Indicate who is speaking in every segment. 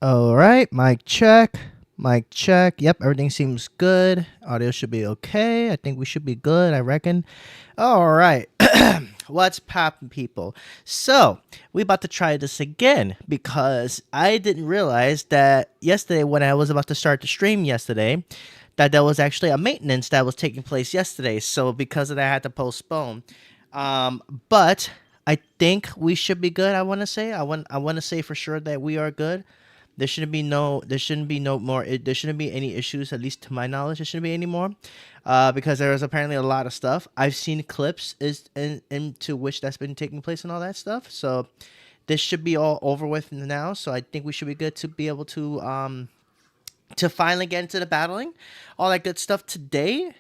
Speaker 1: All right, mic check. Mic check. Yep, everything seems good. Audio should be okay. I think we should be good, I reckon. All right. What's poppin', people? So, we about to try this again because I didn't realize that yesterday when I was about to start the stream yesterday, that there was actually a maintenance that was taking place yesterday. So, because of that, I had to postpone. But I think we should be good. I want to say. I want to say for sure that we are good. There shouldn't be no more. There shouldn't be any issues, at least to my knowledge. There shouldn't be any more, because there was apparently a lot of stuff. I've seen clips into which that's been taking place and all that stuff. So this should be all over with now. So I think we should be good to be able to finally get into the battling, all that good stuff today.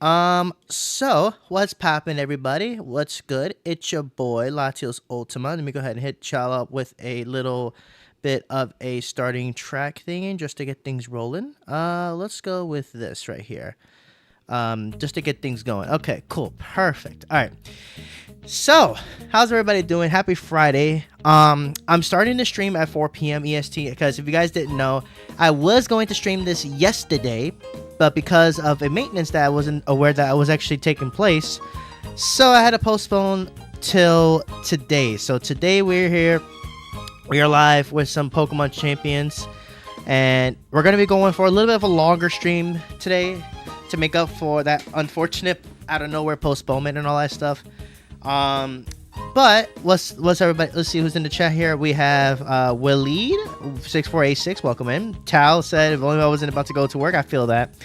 Speaker 1: So what's poppin', everybody? What's good? It's your boy Latios Ultima. Let me go ahead and hit y'all up with a little bit of a starting track thing just to get things rolling. Let's go with this right here. Just to get things going. Okay, cool, perfect. All right. So, how's everybody doing? Happy Friday. I'm starting the stream at 4 p.m. EST because if you guys didn't know, I was going to stream this yesterday, but because of a maintenance that I wasn't aware that was actually taking place, so I had to postpone till today. So today we're here. We are live with some Pokemon champions, and we're going to be going for a little bit of a longer stream today to make up for that unfortunate out of nowhere postponement and all that stuff. But what's everybody? Let's see who's in the chat here. We have Waleed6486. Welcome in. Tal said, if only I wasn't about to go to work. I feel that.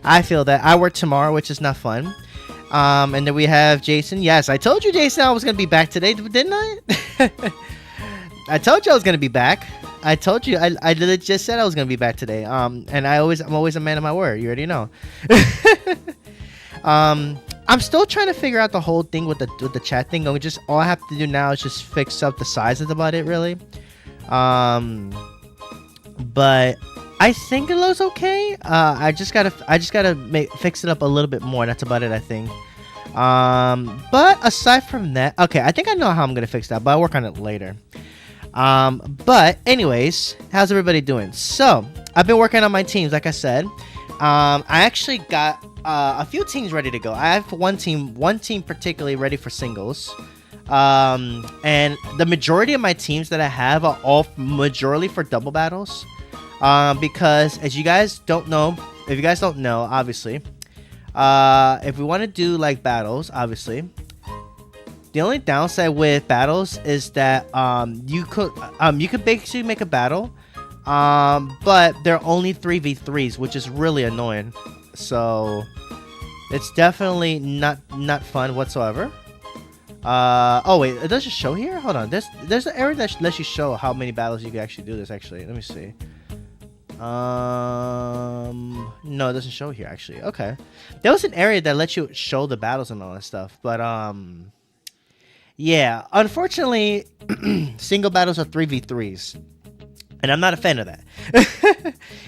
Speaker 1: I work tomorrow, which is not fun. And then we have Jason. Yes, I told you, Jason, I was going to be back today, didn't I? I told you I was gonna be back. I told you. I literally just said I was gonna be back today. And I'm always a man of my word. You already know. I'm still trying to figure out the whole thing with the chat thing. All I have to do now is just fix up the size. That's about it, really. But I think it looks okay. I just gotta fix it up a little bit more. That's about it, I think. But aside from that, okay, I think I know how I'm gonna fix that, but I'll work on it later. But anyways, how's everybody doing? So I've been working on my teams, like I said. I actually got a few teams ready to go. I have one team particularly ready for singles. And the majority of my teams that I have are all majority for double battles. Because as you guys don't know, if you guys don't know, obviously, if we want to do like battles, obviously, the only downside with battles is that you could basically make a battle, but they're only 3v3s, which is really annoying. So it's definitely not fun whatsoever. Oh wait, it doesn't show here. Hold on, there's an area that lets you show how many battles you can actually do this. Actually, let me see. No, it doesn't show here actually. Okay, there was an area that lets you show the battles and all that stuff, but yeah, unfortunately, single battles are 3v3s, and I'm not a fan of that.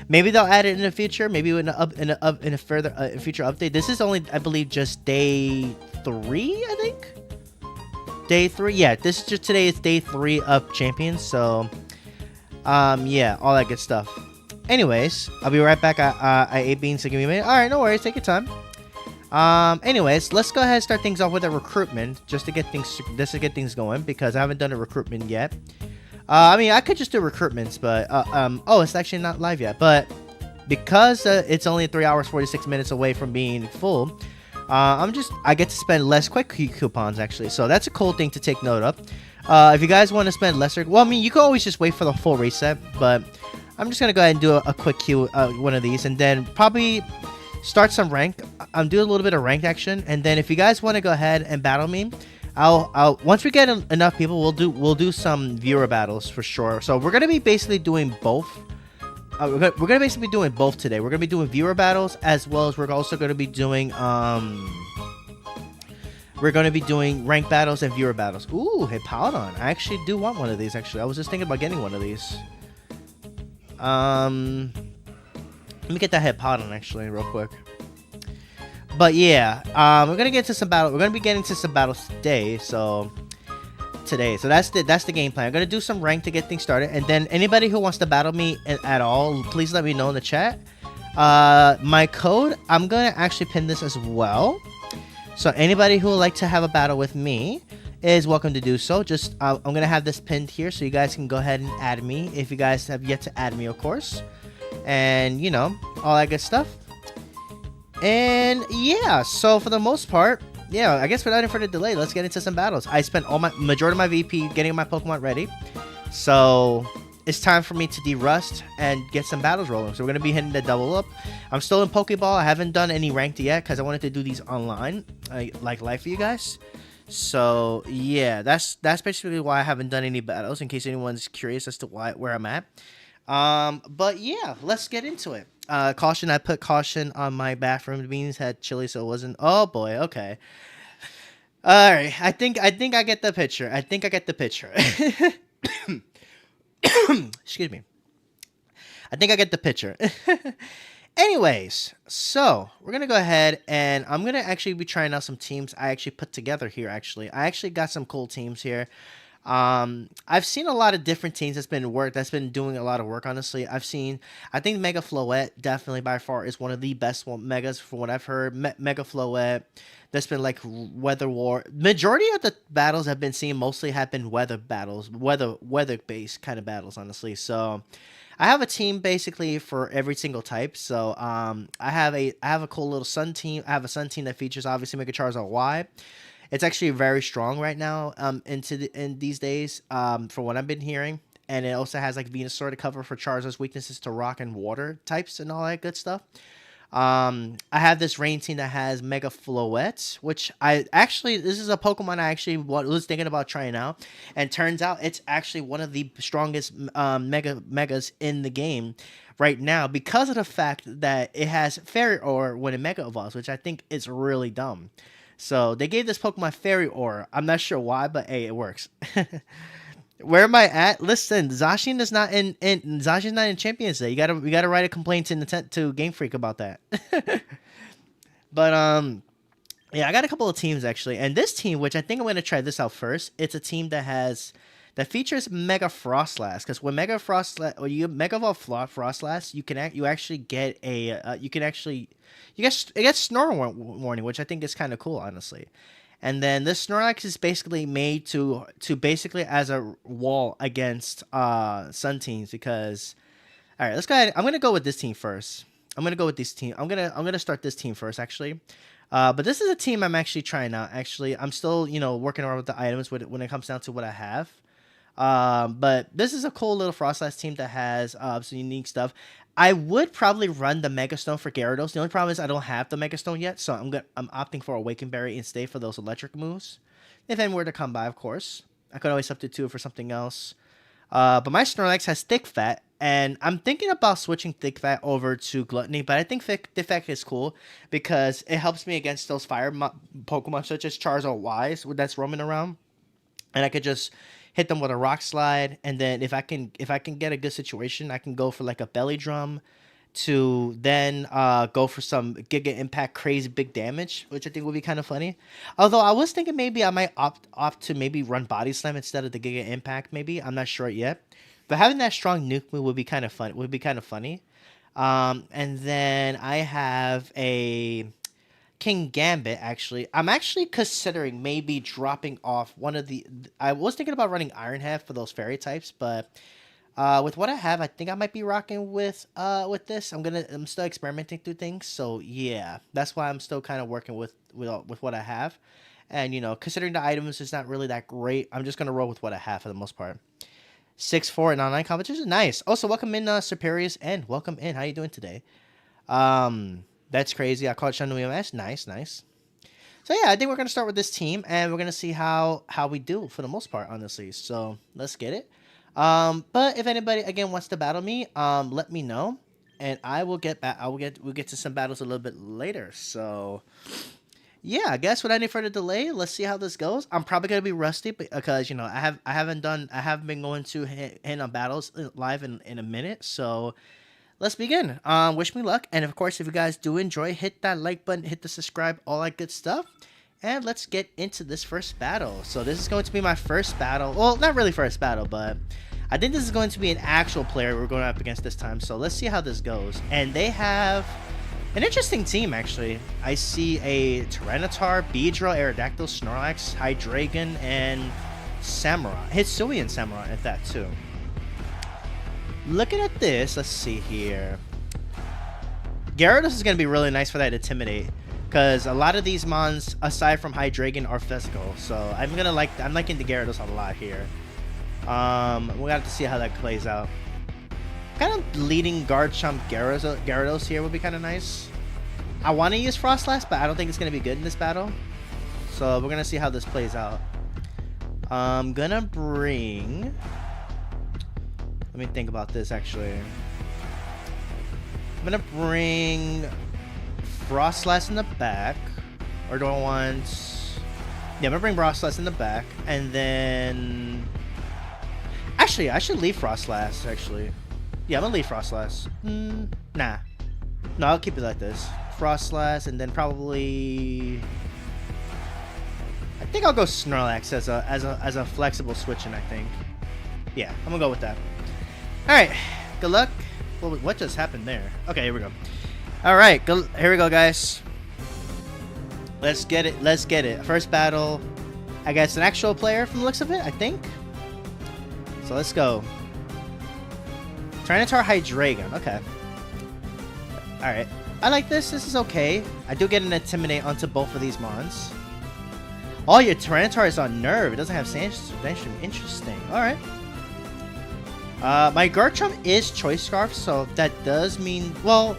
Speaker 1: Maybe they'll add it in the future. Maybe in a further future update. This is only, I believe, just day 3. I think day 3. Yeah, this is just today. It's day 3 of Champions. So, yeah, all that good stuff. Anyways, I'll be right back. I ate beans, so give me a minute. All right, no worries. Take your time. Anyways, let's go ahead and start things off with a recruitment just to get things going because I haven't done a recruitment yet. I mean, I could just do recruitments, but oh, it's actually not live yet. But because it's only 3 hours 46 minutes away from being full, I get to spend less quick coupons actually. So that's a cool thing to take note of. If you guys want to spend lesser, well, I mean, you can always just wait for the full reset, but I'm just gonna go ahead and do a quick queue, one of these, and then probably start some ranked. I'm doing a little bit of ranked action, and then if you guys want to go ahead and battle me, I'll once we get enough people, we'll do some viewer battles for sure. So we're gonna be basically doing both. We're gonna basically be doing both today. We're gonna be doing viewer battles as well as we're also gonna be doing ranked battles and viewer battles. Ooh, hey Paladon, I actually do want one of these. Actually, I was just thinking about getting one of these. Let me get that Hippodon actually real quick. But yeah, we're gonna get to some battle. We're gonna be getting to some battles today. So today. So that's the game plan. I'm gonna do some rank to get things started, and then anybody who wants to battle me at all, please let me know in the chat. My code, I'm gonna actually pin this as well. So anybody who would like to have a battle with me is welcome to do so. Just I'm gonna have this pinned here, so you guys can go ahead and add me if you guys have yet to add me, of course, and you know, all that good stuff. And yeah, so for the most part, yeah, I guess without any further delay, let's get into some battles. I spent majority of my VP getting my Pokemon ready, so it's time for me to de-rust and get some battles rolling. So we're gonna be hitting the double up. I'm still in Pokeball. I haven't done any ranked yet because I wanted to do these online, like live for you guys. So yeah, that's basically why I haven't done any battles, in case anyone's curious as to where I'm at. But yeah, let's get into it. Caution, I put caution on my bathroom. The beans had chili, so it wasn't. Oh boy, okay. All right, I think I get the picture. I think I get the picture. Excuse me. I think I get the picture. Anyways, so we're gonna go ahead and I'm gonna actually be trying out some teams I actually put together here. I actually got some cool teams here. I've seen a lot of different teams that's been doing a lot of work. Honestly, I think Mega Floette definitely by far is one of the best megas from what I've heard. Mega Floette, that's been like weather war. Majority of the battles I've been seeing mostly have been weather battles, weather based kind of battles. Honestly, so I have a team basically for every single type. So I have a cool little sun team. I have a sun team that features obviously Mega Charizard Y. It's actually very strong right now in these days from what I've been hearing. And it also has like Venusaur to cover for Charizard's weaknesses to rock and water types and all that good stuff. I have this rain team that has Mega Floette, which this is a Pokemon I actually was thinking about trying out. And turns out it's actually one of the strongest megas in the game right now because of the fact that it has Fairy Aura when it Mega Evolves, which I think is really dumb. So they gave this Pokemon Fairy Aura. I'm not sure why, but hey, it works. Where am I at? Listen, Zacian is not Zacian's not in Champions Day. You gotta write a complaint to Game Freak about that. But yeah, I got a couple of teams actually, and this team, which I think I'm gonna try this out first. It's a team that features Mega Frostlass, because when Mega Frostlass or you Mega Evolve Frostlass, you actually get it gets Snore warning, which I think is kind of cool, honestly. And then this Snorlax is basically made to basically as a wall against Sun teams because. All right, let's go ahead. I'm gonna go with this team first. I'm gonna start this team first actually. But this is a team I'm actually trying out. Actually, I'm still working around with the items when it comes down to what I have. But this is a cool little Frostlass team that has some unique stuff. I would probably run the Mega Stone for Gyarados. The only problem is I don't have the Mega Stone yet, so I'm opting for Awaken Berry instead for those electric moves. If any were to come by, of course. I could always substitute for something else. But my Snorlax has Thick Fat, and I'm thinking about switching Thick Fat over to Gluttony, but I think Thick Fat is cool because it helps me against those fire Pokemon such as Charizard Wise that's roaming around. And I could just hit them with a rock slide, and then if I can get a good situation, I can go for like a belly drum to then go for some Giga Impact crazy big damage, which I think would be kind of funny. Although I was thinking maybe I might opt to maybe run Body Slam instead of the Giga Impact. Maybe I'm not sure yet, but having that strong nuke move would be kind of fun. Would be kind of funny. And then I have a King Gambit, actually. I'm actually considering maybe dropping off one of the. I was thinking about running Iron Head for those fairy types, but with what I have, I think I might be rocking with this. I'm still experimenting through things, so yeah, that's why I'm still kind of working with what I have, and considering the items is not really that great, I'm just gonna roll with what I have for the most part. 6-4 in online competition, nice. Also, welcome in Superiors, and welcome in. How you doing today? That's crazy. I caught Shanui MS. Nice. So yeah, I think we're gonna start with this team, and we're gonna see how we do for the most part, honestly. So let's get it. But if anybody again wants to battle me, let me know, and I will get back. We'll get to some battles a little bit later. So yeah, I guess without any further delay, let's see how this goes. I'm probably gonna be rusty because I haven't been going to hand on battles live in a minute. So let's begin. Wish me luck, and of course, if you guys do enjoy, hit that like button, hit the subscribe, all that good stuff. And let's get into this first battle. So this is going to be my first battle. Well, not really first battle, but I think this is going to be an actual player we're going up against this time. So let's see how this goes. And they have an interesting team, actually. I see a Tyranitar, Beedrill, Aerodactyl, Snorlax, Hydreigon, and Samurai. Hisuian Samurai at that, too. Looking at this, let's see here. Gyarados is going to be really nice for that Intimidate, because a lot of these mons, aside from Hydreigon, are physical. So I'm liking the Gyarados a lot here. We have to see how that plays out. Kind of leading Garchomp Gyarados here would be kind of nice. I want to use Frostlass, but I don't think it's going to be good in this battle. So we're going to see how this plays out. I'm going to bring... Let me think about this, actually. I'm going to bring Frostlass in the back. Or do I want... Yeah, I'm going to bring Frostlass in the back. And then... Actually, I should leave Frostlass, actually. Yeah, I'm going to leave Frostlass. Nah. No, I'll keep it like this. Frostlass, and then probably... I think I'll go Snorlax as a flexible switching, I think. Yeah, I'm going to go with that. Alright, good luck. Well, what just happened there? Okay, here we go. Alright, here we go, guys. Let's get it. Let's get it. First battle. I guess an actual player from the looks of it, I think. So let's go. Tyranitar, Hydreigon. Okay. Alright. I like this. This is okay. I do get an Intimidate onto both of these mons. Oh, your Tyranitar is on Nerve. It doesn't have Sandstream. Interesting. Alright. My Garchomp is Choice Scarf, so that does mean... Well,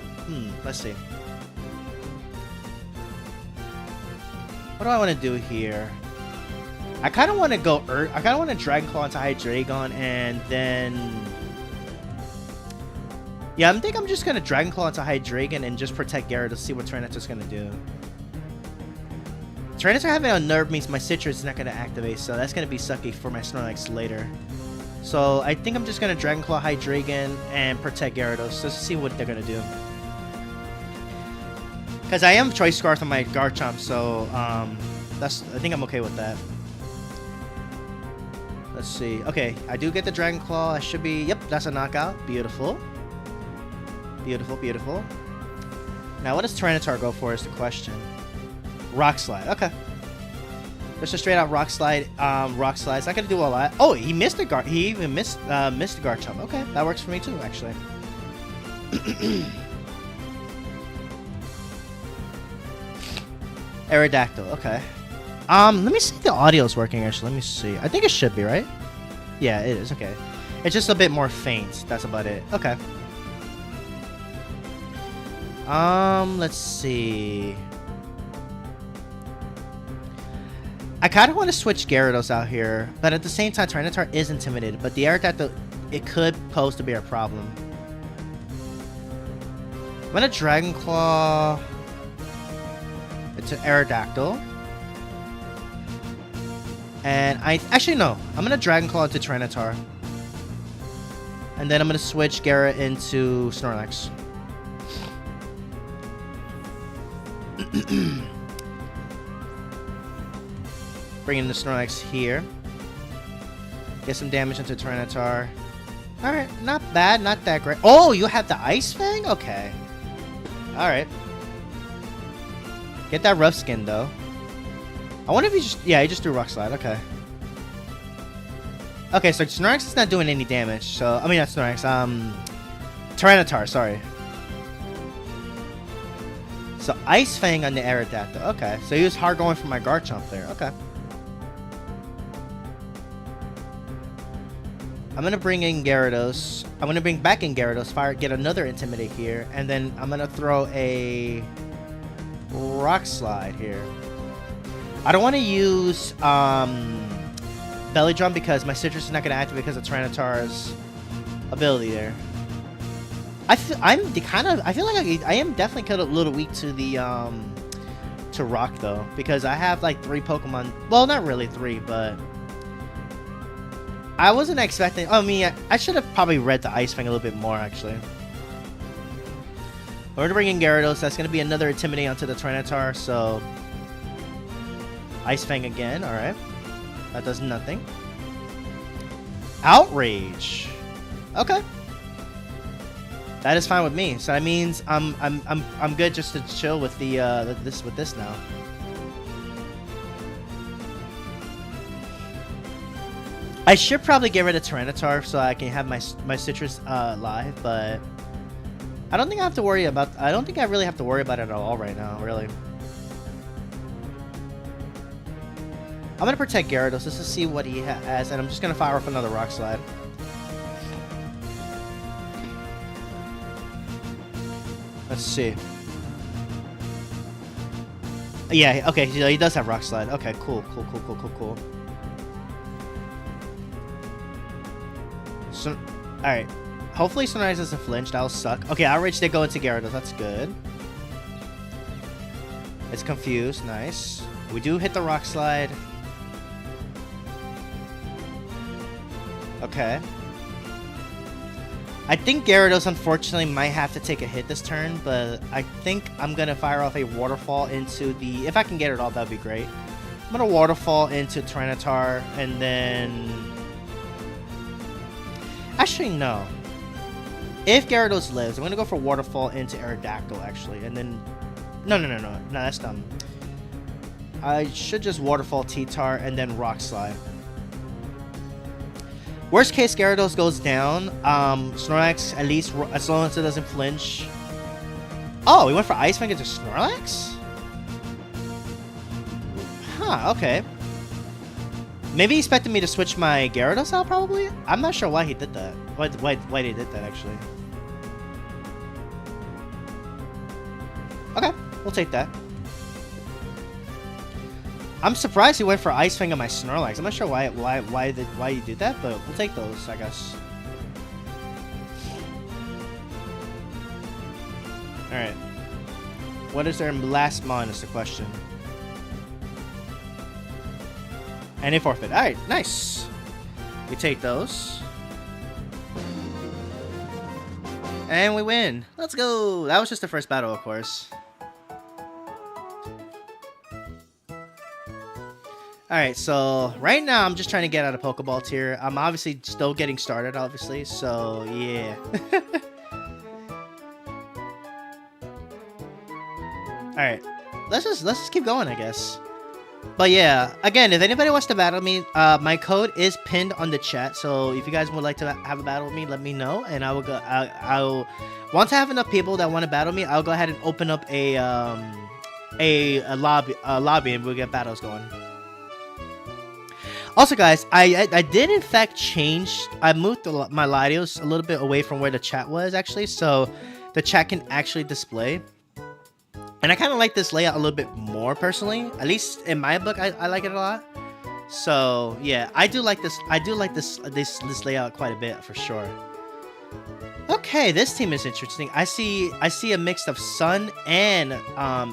Speaker 1: let's see. What do I want to do here? I kind of want to go... I kind of want to Dragon Claw into Hydreigon, and then... Yeah, I think I'm just going to Dragon Claw into Hydreigon and just protect Gyarados to see what Tyranitar's going to do. Tyranitar having a Nerve means my Citrus is not going to activate, so that's going to be sucky for my Snorlax later. So I think I'm just going to Dragon Claw Hydreigon and protect Gyarados just to see what they're going to do. Because I am Choice Scarf on my Garchomp, so I think I'm okay with that. Let's see. Okay, I do get the Dragon Claw. I should be... Yep, that's a knockout. Beautiful. Beautiful, beautiful. Now, what does Tyranitar go for is the question. Rock Slide. Okay. Just a straight out Rock Slide. Rock Slide's not gonna do a lot. Oh, he missed a He even missed the Garchomp. Okay, that works for me too, actually. Aerodactyl. Okay. Let me see if the audio's working. Actually, let me see. I think it should be, right? Yeah, it is. Okay. It's just a bit more faint. That's about it. Okay. Let's see. I kind of want to switch Gyarados out here, but at the same time, Tyranitar is intimidated. But the Aerodactyl, it could pose to be a problem. I'm gonna Dragon Claw. It's an Aerodactyl. And actually no, I'm gonna Dragon Claw into Tyranitar. And then I'm gonna switch Gyara into Snorlax. Bringing the Snorlax here. Get some damage into Tyranitar. Alright, not bad, not that great. Oh, you have the Ice Fang? Okay. Alright. Get that Rough Skin, though. I wonder if he just... Yeah, he just threw Rock Slide. Okay. Okay, so Snorlax is not doing any damage. So, I mean, not Snorlax. Tyranitar, sorry. So, Ice Fang on the Aerodactyl. Okay. So, he was hard going for my Garchomp there. Okay. I'm going to bring in Gyarados. I'm going to bring back in Gyarados. Get another Intimidate here. And then I'm going to throw a Rock Slide here. I don't want to use Belly Drum because my Citrus is not going to activate because of Tyranitar's ability there. I feel like I am definitely a little weak to the to Rock though, because I have like 3 Pokemon. Well, not really 3, but I wasn't expecting... I mean, I should have probably read the Ice Fang a little bit more, actually. We're going to bring in Gyarados. That's going to be another Intimidate onto the Tyranitar, so... Ice Fang again. All right. That does nothing. Outrage. Okay. That is fine with me. So that means I'm good just to chill with the this now. I should probably get rid of Tyranitar so I can have my citrus live, but I don't think I have to worry about. I don't think I really have to worry about it at all right now. Really. I'm gonna protect Gyarados just to see what he has, and I'm just gonna fire off another Rock Slide. Let's see. Yeah, okay, he does have Rock Slide. Okay, cool. So, alright. Hopefully Sunrise doesn't flinch. That'll suck. Okay, Outrage did go into Gyarados. That's good. It's confused. Nice. We do hit the Rock Slide. Okay. I think Gyarados, unfortunately, might have to take a hit this turn, but I think I'm going to fire off a Waterfall into the... If I can get it all, that would be great. I'm going to Waterfall into Tyranitar, and then... Actually, no. If Gyarados lives, I'm going to go for Waterfall into Aerodactyl, actually, and then... No, that's dumb. I should just Waterfall T-Tar and then Rock Slide. Worst case, Gyarados goes down. Snorlax, at least, as long as it doesn't flinch. Oh, we went for Ice Fang into Snorlax? Huh, okay. Maybe he expected me to switch my Gyarados out, probably? I'm not sure why he did that. Why he did that, actually. Okay, we'll take that. I'm surprised he went for Ice Fang on my Snorlax. I'm not sure why he did that, but we'll take those, I guess. Alright. What is their last mon is the question. And they forfeit. Alright, nice. We take those. And we win. Let's go. That was just the first battle, of course. Alright, so right now I'm just trying to get out of Pokeball tier. I'm obviously still getting started, obviously, so yeah. Alright, let's just keep going, I guess. But yeah, again, if anybody wants to battle me, my code is pinned on the chat. So if you guys would like to have a battle with me, let me know, and I will go. I'll once I have enough people that want to battle me, I'll go ahead and open up a lobby, and we'll get battles going. Also, guys, I did in fact change. I moved my Latios a little bit away from where the chat was actually, so the chat can actually display. And I kind of like this layout a little bit more personally. At least in my book, I like it a lot. So yeah, I do like this. I do like this layout quite a bit for sure. Okay, this team is interesting. I see a mix of Sun and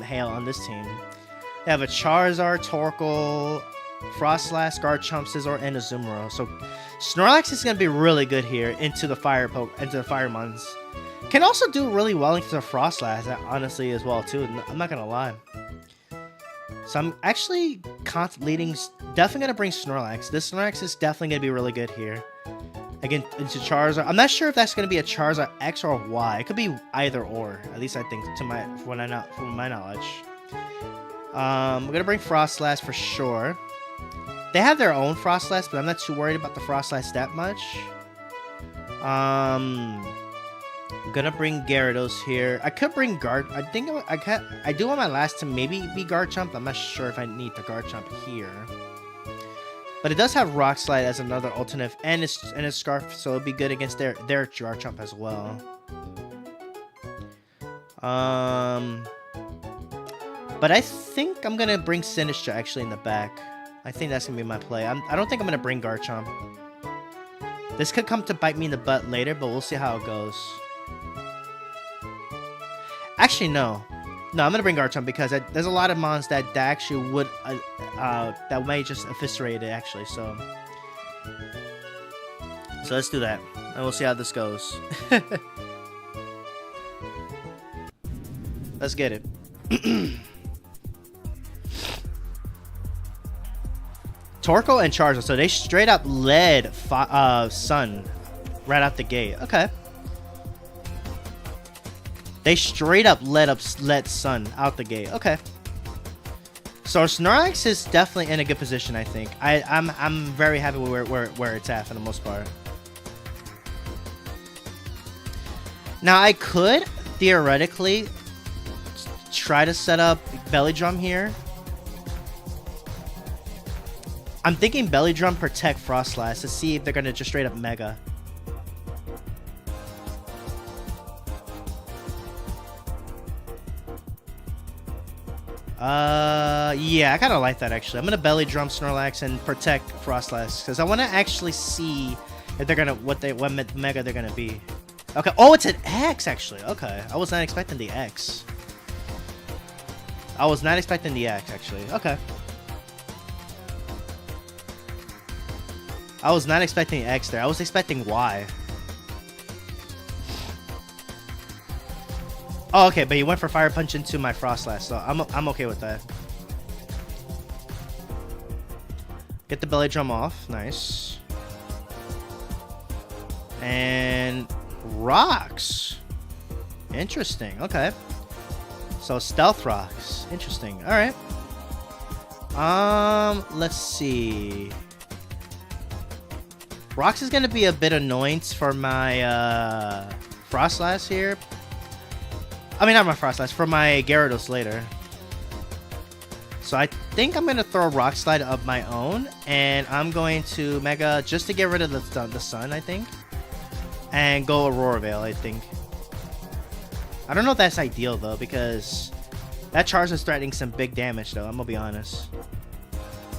Speaker 1: Hail on this team. They have a Charizard, Torkoal, Frostlass, Garchomp, Scizor, and a Azumarill. So Snorlax is gonna be really good here into the fire mons. Can also do really well into the Frostlass, honestly, as well too. I'm not gonna lie. So I'm actually definitely gonna bring Snorlax. This Snorlax is definitely gonna be really good here. Again, into Charizard. I'm not sure if that's gonna be a Charizard X or Y. It could be either or. At least I think from my knowledge. We're gonna bring Frostlass for sure. They have their own Frostlass, but I'm not too worried about the Frostlass that much. I'm gonna bring Gyarados here. I could bring I think I do want my last to maybe be Garchomp. I'm not sure if I need the Garchomp here. But it does have Rock Slide as another alternative, and it's Scarf, so it'll be good against their Garchomp as well. But I think I'm gonna bring Sinistcha actually in the back. I think that's gonna be my play. I don't think I'm gonna bring Garchomp. This could come to bite me in the butt later, but we'll see how it goes. Actually, no. No, I'm gonna bring Garchomp because there's a lot of mons that actually would that might just eviscerate it actually. So let's do that, and we'll see how this goes. Let's get it. Torkoal and Charizard. So they straight up led Sun right out the gate. Okay. They straight up let Sun out the gate. Okay. So Snorlax is definitely in a good position, I think. I'm very happy with where it's at for the most part. Now I could theoretically try to set up Belly Drum here. I'm thinking Belly Drum protect Frostlass to see if they're gonna just straight up Mega. Yeah, I kind of like that actually. I'm gonna Belly Drum Snorlax and protect Frostlass because I want to actually see if they're gonna what Mega they're gonna be. Okay. Oh, it's an X actually. Okay, I was not expecting the X. I was not expecting the X actually. Okay. I was not expecting X there. I was expecting Y. Oh, okay, but he went for Fire Punch into my Frostlass, so I'm okay with that. Get the Belly Drum off. Nice. And rocks. Interesting. Okay. So Stealth Rocks. Interesting. All right. Let's see. Rocks is gonna be a bit annoying for my Frostlass here. I mean, not my Frostlass, for my Gyarados later. So I think I'm gonna throw a Rock Slide of my own, and I'm going to Mega just to get rid of the Sun, I think, and go Aurora Veil, I think. I don't know if that's ideal though, because that Charizard is threatening some big damage though. I'm gonna be honest.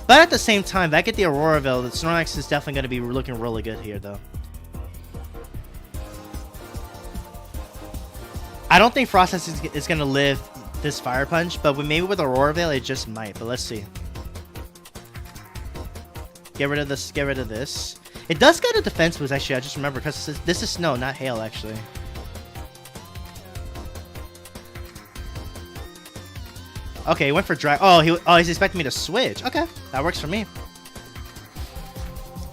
Speaker 1: But at the same time, if I get the Aurora Veil, the Snorlax is definitely gonna be looking really good here though. I don't think Frostlass is gonna live this Fire Punch, but maybe with Aurora Veil it just might. But let's see. Get rid of this. Get rid of this. It does get a defense boost actually. I just remember because this is snow, not hail actually. Okay, he went for drag. Oh, he's expecting me to switch. Okay, that works for me.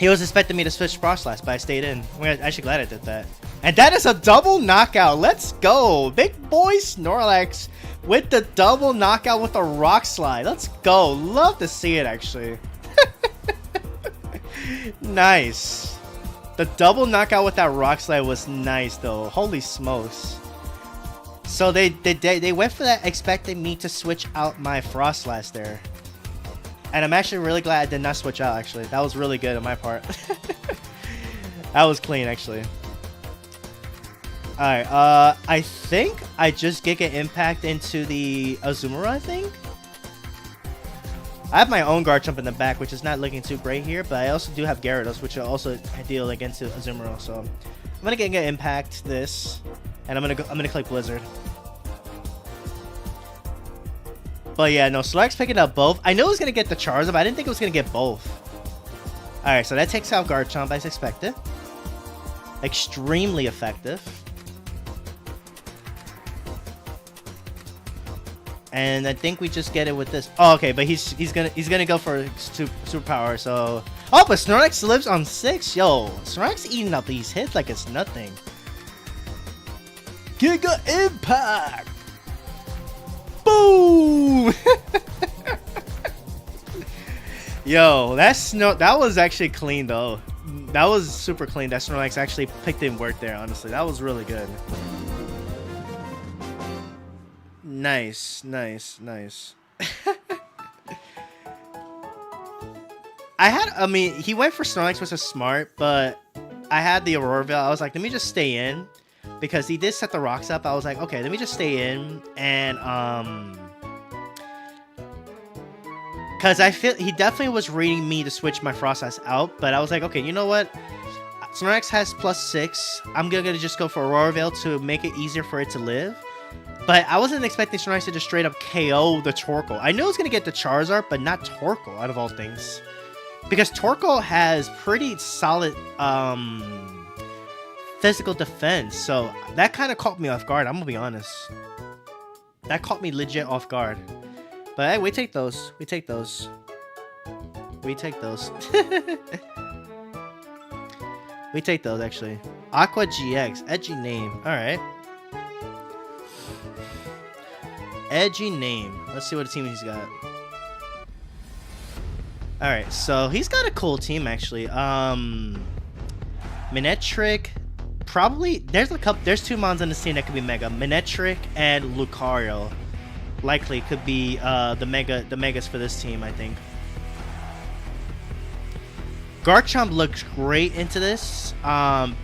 Speaker 1: He was expecting me to switch Frostlass, but I stayed in. I'm actually glad I did that. And that is a double knockout. Let's go. Big boy Snorlax with the double knockout with a Rock Slide. Let's go. Love to see it, actually. Nice. The double knockout with that Rock Slide was nice, though. Holy smokes. So they went for that, expecting me to switch out my Frostlass there. And I'm actually really glad I did not switch out, actually. That was really good on my part. That was clean, actually. Alright, I think I just Giga Impact into the Azumarill, I think? I have my own Garchomp in the back, which is not looking too great here, but I also do have Gyarados, which will also deal against Azumarill, so I'm gonna Giga Impact this, and I'm gonna click Blizzard. But yeah, no, Snorlax picking up both. I knew it was gonna get the Charizard, but I didn't think it was gonna get both. Alright, so that takes out Garchomp as expected. Extremely effective. And I think we just get it with this. Oh, okay, but he's gonna go for superpower. So, oh, but Snorlax lives on 6. Yo, Snorlax eating up these hits like it's nothing. Giga Impact. Boom. Yo, that was actually clean though. That was super clean. That Snorlax actually picked in work there. Honestly, that was really good. Nice, nice, nice. I mean, he went for Snorlax, which was smart, but I had the Aurora Veil. I was like, let me just stay in, because he did set the rocks up. I was like, okay, let me just stay in, and because I feel he definitely was reading me to switch my Frostlass out, but I was like, okay, you know what? Snorlax has +6. I'm gonna just go for Aurora Veil to make it easier for it to live. But I wasn't expecting Snorlax to just straight up KO the Torkoal. I knew it was going to get the Charizard, but not Torkoal, out of all things. Because Torkoal has pretty solid physical defense. So that kind of caught me off guard, I'm going to be honest. That caught me legit off guard. But hey, we take those. We take those. We take those. We take those, actually. Aqua GX. Edgy name. Alright. Edgy name. Let's see what team he's got. Alright, so he's got a cool team, actually. Minetric. Probably, there's two mons on the team that could be mega. Minetric and Lucario. Likely could be the megas for this team, I think. Garchomp looks great into this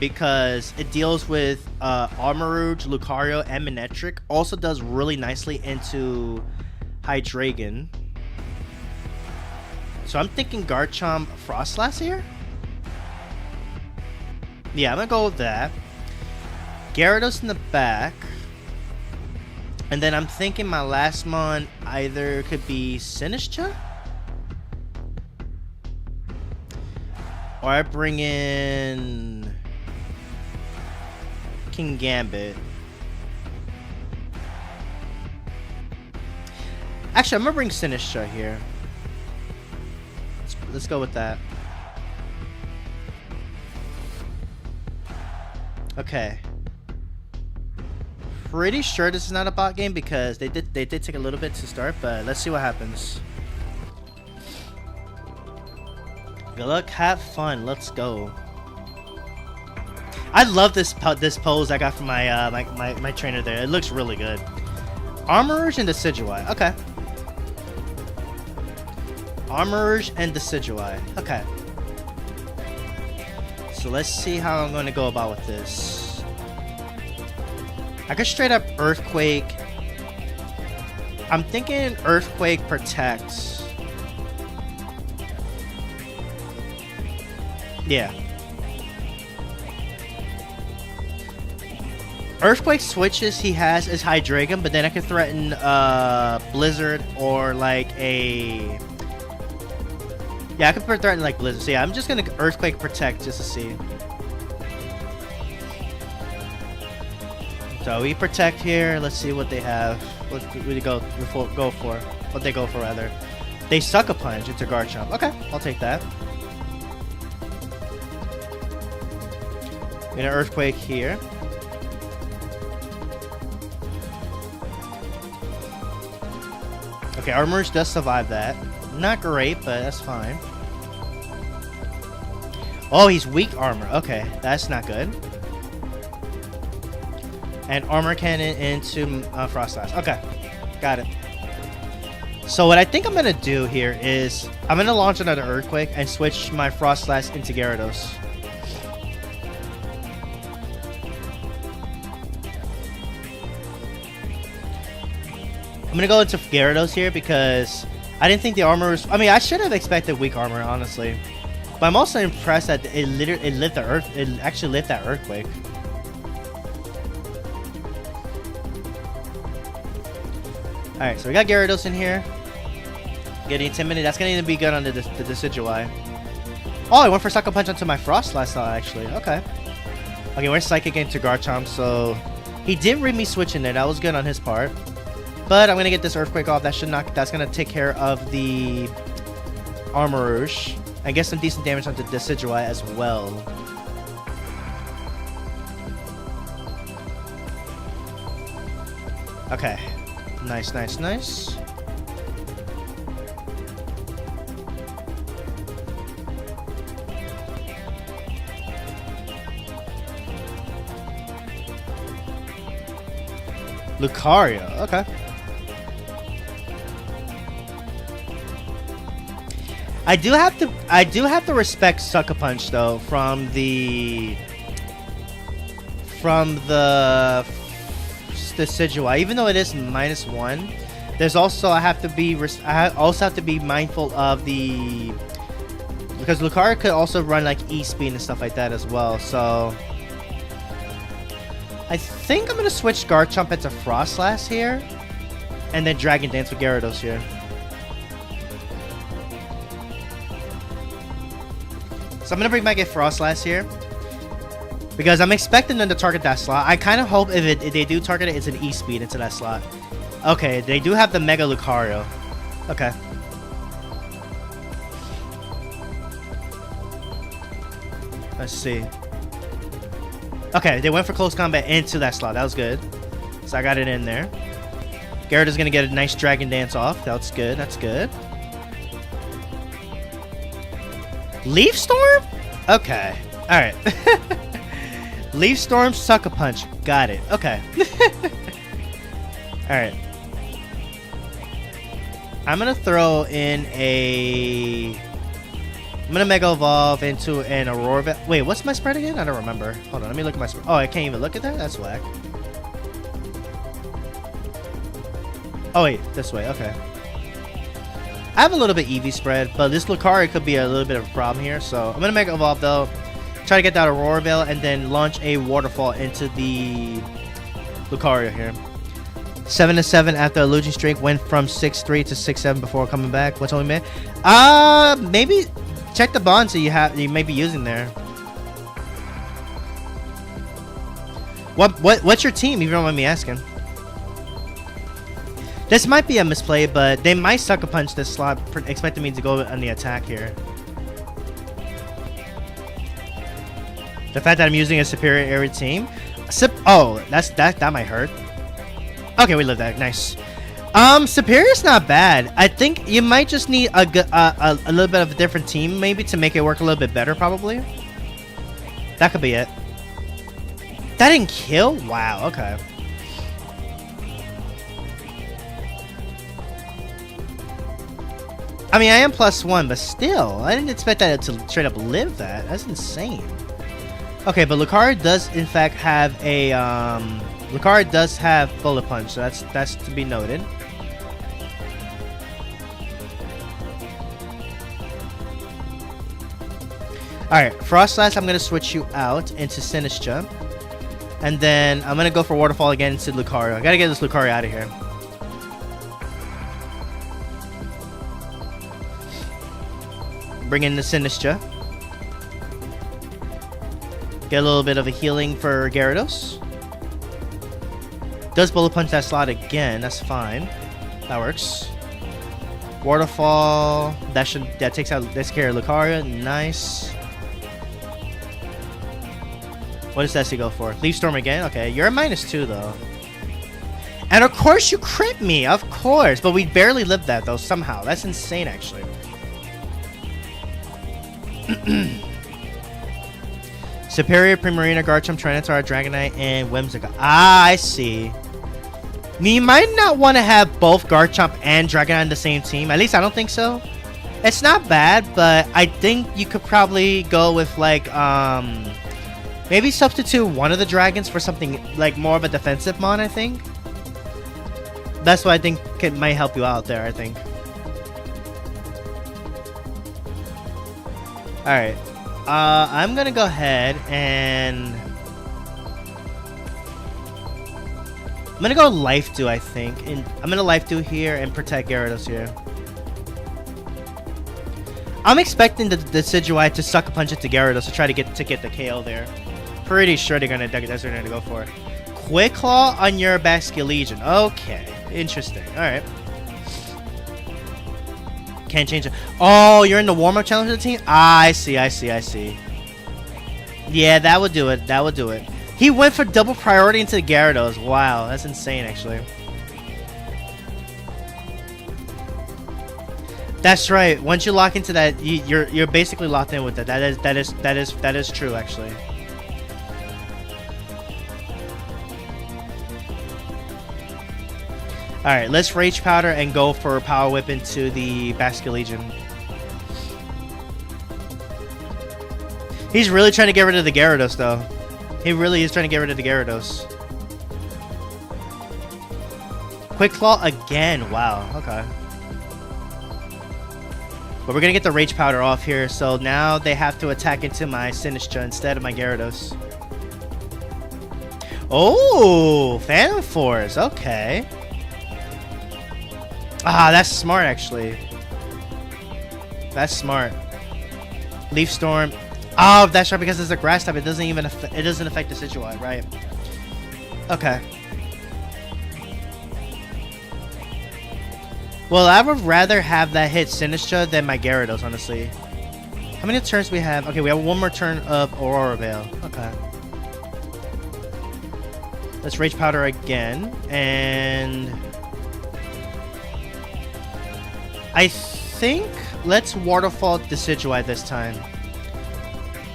Speaker 1: because it deals with Armarouge, Lucario, and Minetric. Also does really nicely into Hydreigon. So I'm thinking Garchomp Frostlass here. Yeah, I'm gonna go with that. Gyarados in the back. And then I'm thinking my last mon either could be Sinistcha, or I bring in King Gambit. Actually, I'm gonna bring Sinistcha here. Let's go with that. Okay. Pretty sure this is not a bot game because they did take a little bit to start, but let's see what happens. Good luck, have fun, let's go. I love this pose I got from my my trainer there. It looks really good. Armarouge and Decidueye. Okay. Armarouge and Decidueye. Okay. So let's see how I'm going to go about with this. I could straight up Earthquake. I'm thinking Earthquake protects. Yeah. Earthquake switches he has is Hydreigon, but then I could threaten Blizzard or like a... Yeah, I could threaten like Blizzard. So yeah, I'm just gonna Earthquake protect just to see. So we protect here. Let's see what they have. What we go for? What they go for rather? They Sucker Punch into Garchomp. Okay, I'll take that. Gonna Earthquake here. Okay, Armarouge does survive that. Not great, but that's fine. Oh, he's weak armor. Okay, that's not good. And Armor Cannon into Frostlass. Okay, got it. So what I think I'm going to do here is I'm going to launch another Earthquake and switch my Frostlass into Gyarados. I'm going to go into Gyarados here because I didn't think the armor was... I mean, I should have expected weak armor, honestly. But I'm also impressed that it lit the Earth. It actually lit that Earthquake. Alright, so we got Gyarados in here. Getting intimidated. That's going to be good on the Decidueye. Oh, I went for Sucker Punch onto my Frostlass now, actually. Okay. Okay, we're Psychic into Garchomp, so... He didn't read me switching there. That was good on his part. But I'm going to get this Earthquake off. That should not... That's going to take care of the Armarouge. And get some decent damage onto Decidueye as well. Okay. Nice, nice, nice. Lucario. Okay. I do have to respect Sucker Punch though from the Decidueye, even though it is -1. There's also I also have to be mindful of the, because Lucario could also run like E-Speed and stuff like that as well. So I think I'm gonna switch Garchomp into Frostlass here, and then Dragon Dance with Gyarados here. So I'm gonna bring back a Frostlass here because I'm expecting them to target that slot. I kind of hope if they do target it, it's an E-Speed into that slot. Okay, they do have the Mega Lucario. Okay. Let's see. Okay, they went for close combat into that slot. That was good. So I got it in there. Gyarados gonna get a nice Dragon Dance off. That's good. That's good. Leaf Storm? Okay. Alright. Leaf Storm, Sucker Punch. Got it. Okay. Alright. I'm gonna throw in a... I'm gonna Mega Evolve into an Aurora... Wait, what's my spread again? I don't remember. Hold on, let me look at my spread. Oh, I can't even look at that? That's whack. Oh, wait. This way. Okay. I have a little bit Eevee spread, but this Lucario could be a little bit of a problem here. So I'm gonna Mega Evolve, though. Try to get that Aurora Veil, and then launch a Waterfall into the Lucario here. 7-7 after a losing streak. Went from 6-3 to 6-7 before coming back. What's only man? Maybe... Check the bonds that you may be using there. What's your team, if you don't mind me asking? This might be a misplay, but they might Sucker Punch this slot, expecting me to go on the attack here. The fact that I'm using a superior area team. Oh, that might hurt. Okay, we live that. Nice. Superior's not bad. I think you might just need a little bit of a different team, maybe, to make it work a little bit better, probably. That could be it. That didn't kill? Wow, okay. I mean, I am +1, but still, I didn't expect that to straight up live that. That's insane. Okay, but Lucario does, in fact, have a, Lucario does have Bullet Punch, so that's to be noted. Alright, Frostlass, I'm going to switch you out into Sinistcha. And then I'm going to go for Waterfall again into Lucario. I got to get this Lucario out of here. Bring in the Sinistcha. Get a little bit of a healing for Gyarados. Does Bullet Punch that slot again. That's fine. That works. Waterfall. That takes care of Lucario. Nice. What does Desi go for? Leaf Storm again? Okay, you're a -2 though. And of course you crit me, of course. But we barely lived that though, somehow. That's insane, actually. Superior, Primarina, Garchomp, Tyranitar, Dragonite, and Whimsicott. Ah, I see. You might not want to have both Garchomp and Dragonite on the same team. At least I don't think so. It's not bad, but I think you could probably go with like maybe substitute one of the dragons for something like more of a defensive mon, I think. That's what I think might help you out there, I think. Alright. I'm gonna go ahead and... I'm gonna go Life Dew, I think. And I'm gonna Life Dew here and protect Gyarados here. I'm expecting the Decidueye to Sucker Punch it to Gyarados to try to get the KO there. Pretty sure they're gonna go for it. Quick Claw on your Basculegion. Okay, interesting. All right. Can't change it. Oh, you're in the warm-up challenge of the team. Ah, I see. Yeah, that would do it. That would do it. He went for double priority into the Gyarados. Wow, that's insane, actually. That's right. Once you lock into that, you're basically locked in with it. That is true, actually. Alright, let's Rage Powder and go for Power Whip into the Basculegion. He's really trying to get rid of the Gyarados, though. He really is trying to get rid of the Gyarados. Quick Claw again. Wow, okay. But we're going to get the Rage Powder off here, so now they have to attack into my Sinistcha instead of my Gyarados. Oh, Phantom Force. Okay. Ah, that's smart, actually. That's smart. Leaf Storm. Oh, that's right, because it's a grass type. It doesn't even affect the Decidueye, right? Okay. Well, I would rather have that hit Sinistcha than my Gyarados, honestly. How many turns do we have? Okay, we have one more turn of Aurora Veil. Okay. Let's Rage Powder again. And I think let's Waterfall Decidueye this time.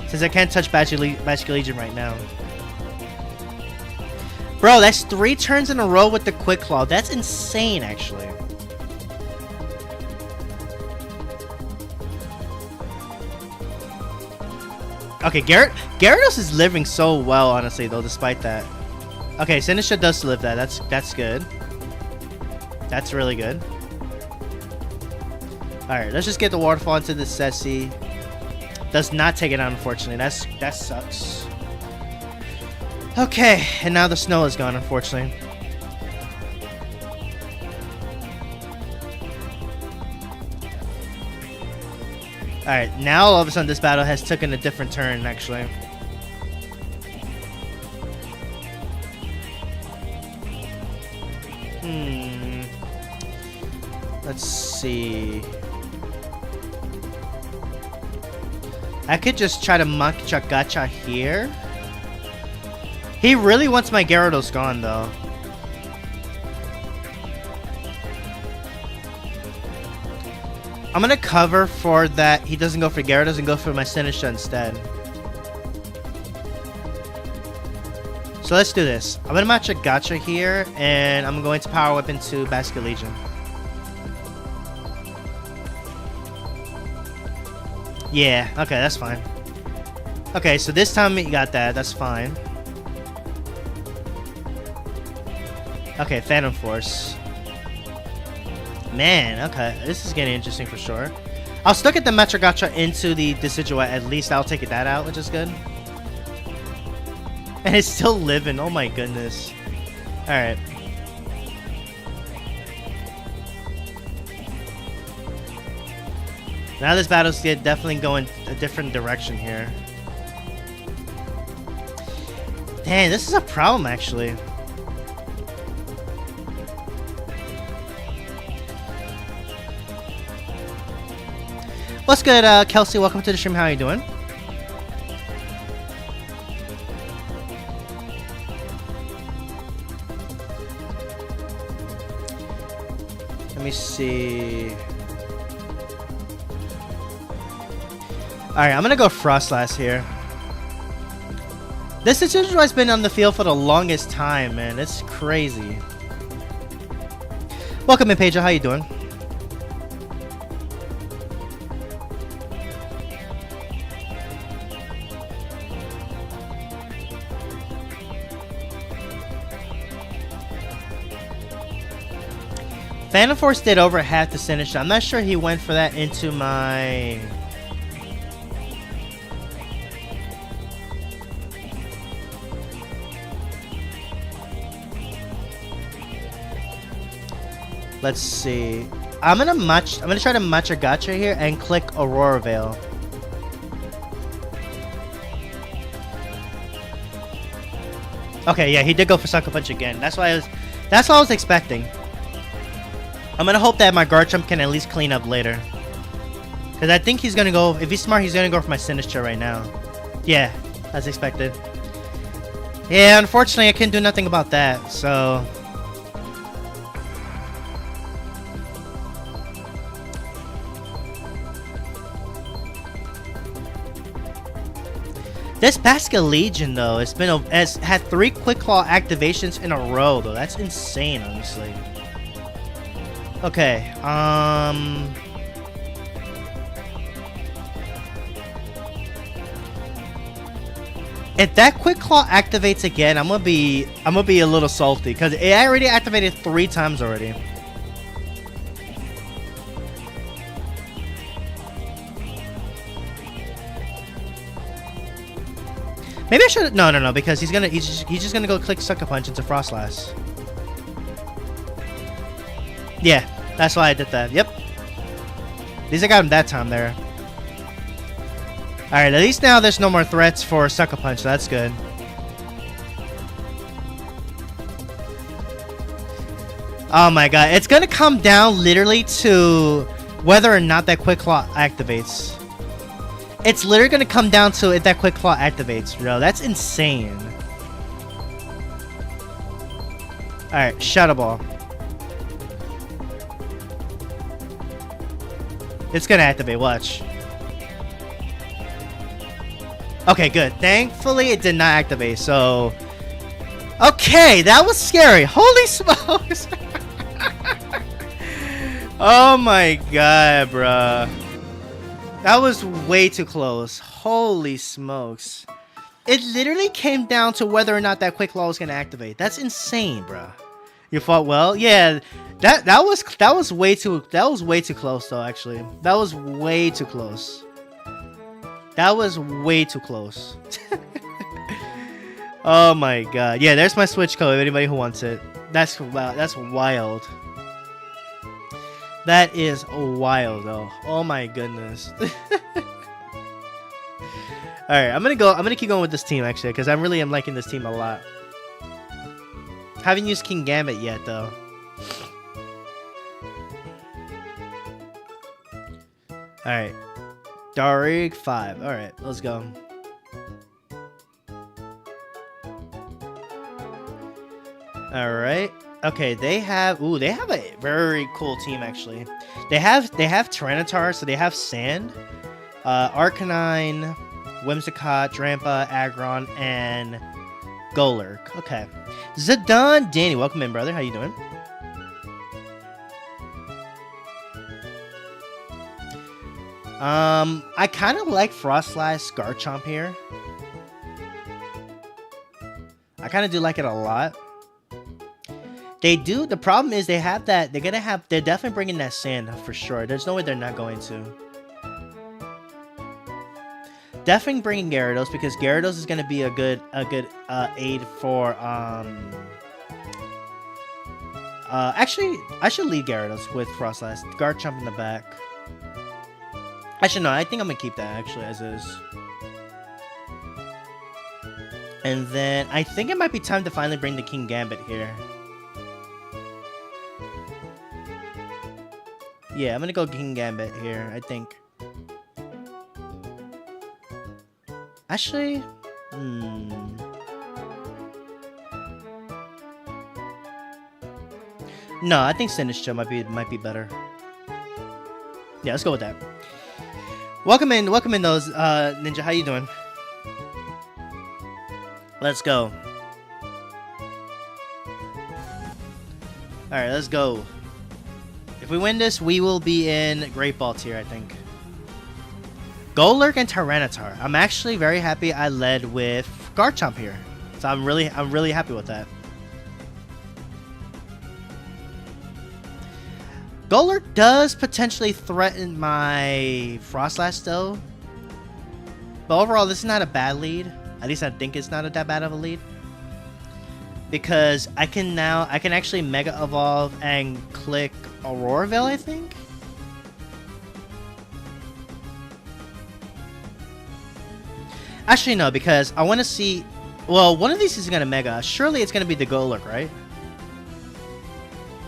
Speaker 1: Since I can't touch Magic Legion right now. Bro, that's 3 turns in a row with the Quick Claw. That's insane, actually. Okay, Gyarados is living so well, honestly, though, despite that. Okay, Sinistra does live that. That's good. That's really good. Alright, let's just get the Waterfall into the Sessi. Does not take it out, unfortunately. That sucks. Okay, and now the snow is gone, unfortunately. Alright, now all of a sudden this battle has taken a different turn, actually. Let's see. I could just try to Matcha Gacha here. He really wants my Gyarados gone, though. I'm gonna cover for that he doesn't go for Gyarados and go for my Sinistra instead. So let's do this. I'm gonna Matcha Gacha here, and I'm going to Power Whip into Basket Legion. Yeah, okay, that's fine. Okay, so this time you got that. That's fine. Okay, Phantom Force. Man, okay. This is getting interesting for sure. I'll still get the Matcha Gacha into the Decidueye. At least I'll take that out, which is good. And it's still living. Oh my goodness. Alright. Now this battle's definitely going a different direction here. Dang, this is a problem, actually. What's good, Kelsey? Welcome to the stream. How are you doing? Let me see. Alright, I'm gonna go Frostlass here. This Decidueye's been on the field for the longest time, man. It's crazy. Welcome in, Pedro. How you doing? Phantom Force did over half the Sinistra. I'm not sure he went for that into my... Let's see. I'm gonna try to Matcha Gacha here and click Aurora Veil. Okay, yeah, he did go for Sucker Punch again. That's what I was expecting. I'm gonna hope that my Garchomp can at least clean up later. Cause I think he's gonna go, if he's smart, he's gonna go for my Sinistra right now. Yeah, as expected. Yeah, unfortunately I can't do nothing about that, so... This Basket Legion, though, has had 3 Quick Claw activations in a row, though. That's insane, honestly. Okay, if that Quick Claw activates again, I'm gonna be a little salty because it already activated 3 times already. Maybe I should. No, because he's just gonna go click Sucker Punch into Frostlass. Yeah, that's why I did that. Yep. At least I got him that time there. Alright, at least now there's no more threats for Sucker Punch, so that's good. Oh my god, it's gonna come down literally to whether or not that Quick Claw activates. It's literally gonna come down to if that Quick Claw activates, bro. That's insane. Alright, Shadow Ball. It's gonna activate, watch. Okay, good. Thankfully, it did not activate, so... Okay, that was scary. Holy smokes. Oh my god, bruh. That was way too close. Holy smokes. It literally came down to whether or not that Quick Claw was gonna activate. That's insane, bruh. You fought well? Yeah, that was way too close though, actually. That was way too close. That was way too close. Oh my god. Yeah, there's my Switch code, anybody who wants it. That's wow, that's wild. That is wild though. Oh my goodness. Alright, I'm gonna keep going with this team actually, because I really am liking this team a lot. Haven't used King Gambit yet though. Alright. Darig 5. Alright, let's go. Alright. Okay, they have a very cool team actually. They have Tyranitar, so they have Sand, Arcanine, Whimsicott, Drampa, Aggron, and Golurk. Okay. Zidane, Danny, welcome in, brother. How you doing? I kind of like Frostlass Garchomp here. I kind of do like it a lot. They do. The problem is they have that. They're definitely bringing that Sand for sure. There's no way they're not going to. Definitely bringing Gyarados because Gyarados is going to be a good aid for actually I should lead Gyarados with Frostlass. Garchomp in the back. Actually no, I think I'm gonna keep that actually as is. And then I think it might be time to finally bring the King Gambit here. Yeah, I'm gonna go King Gambit here, I think. Actually, no, I think Sinistcha might be better. Yeah, let's go with that. Welcome in those Ninja. How you doing? Let's go. All right, let's go. If we win this, we will be in Great Ball tier, I think. Golurk and Tyranitar. I'm actually very happy I led with Garchomp here. So I'm really happy with that. Golurk does potentially threaten my Frostlass though. But overall, this is not a bad lead. At least I think it's not that bad of a lead. Because I can actually Mega Evolve and click Auroraville, I think. Actually, no, because I want to see... Well, one of these is going to Mega. Surely it's going to be the Golurk, right?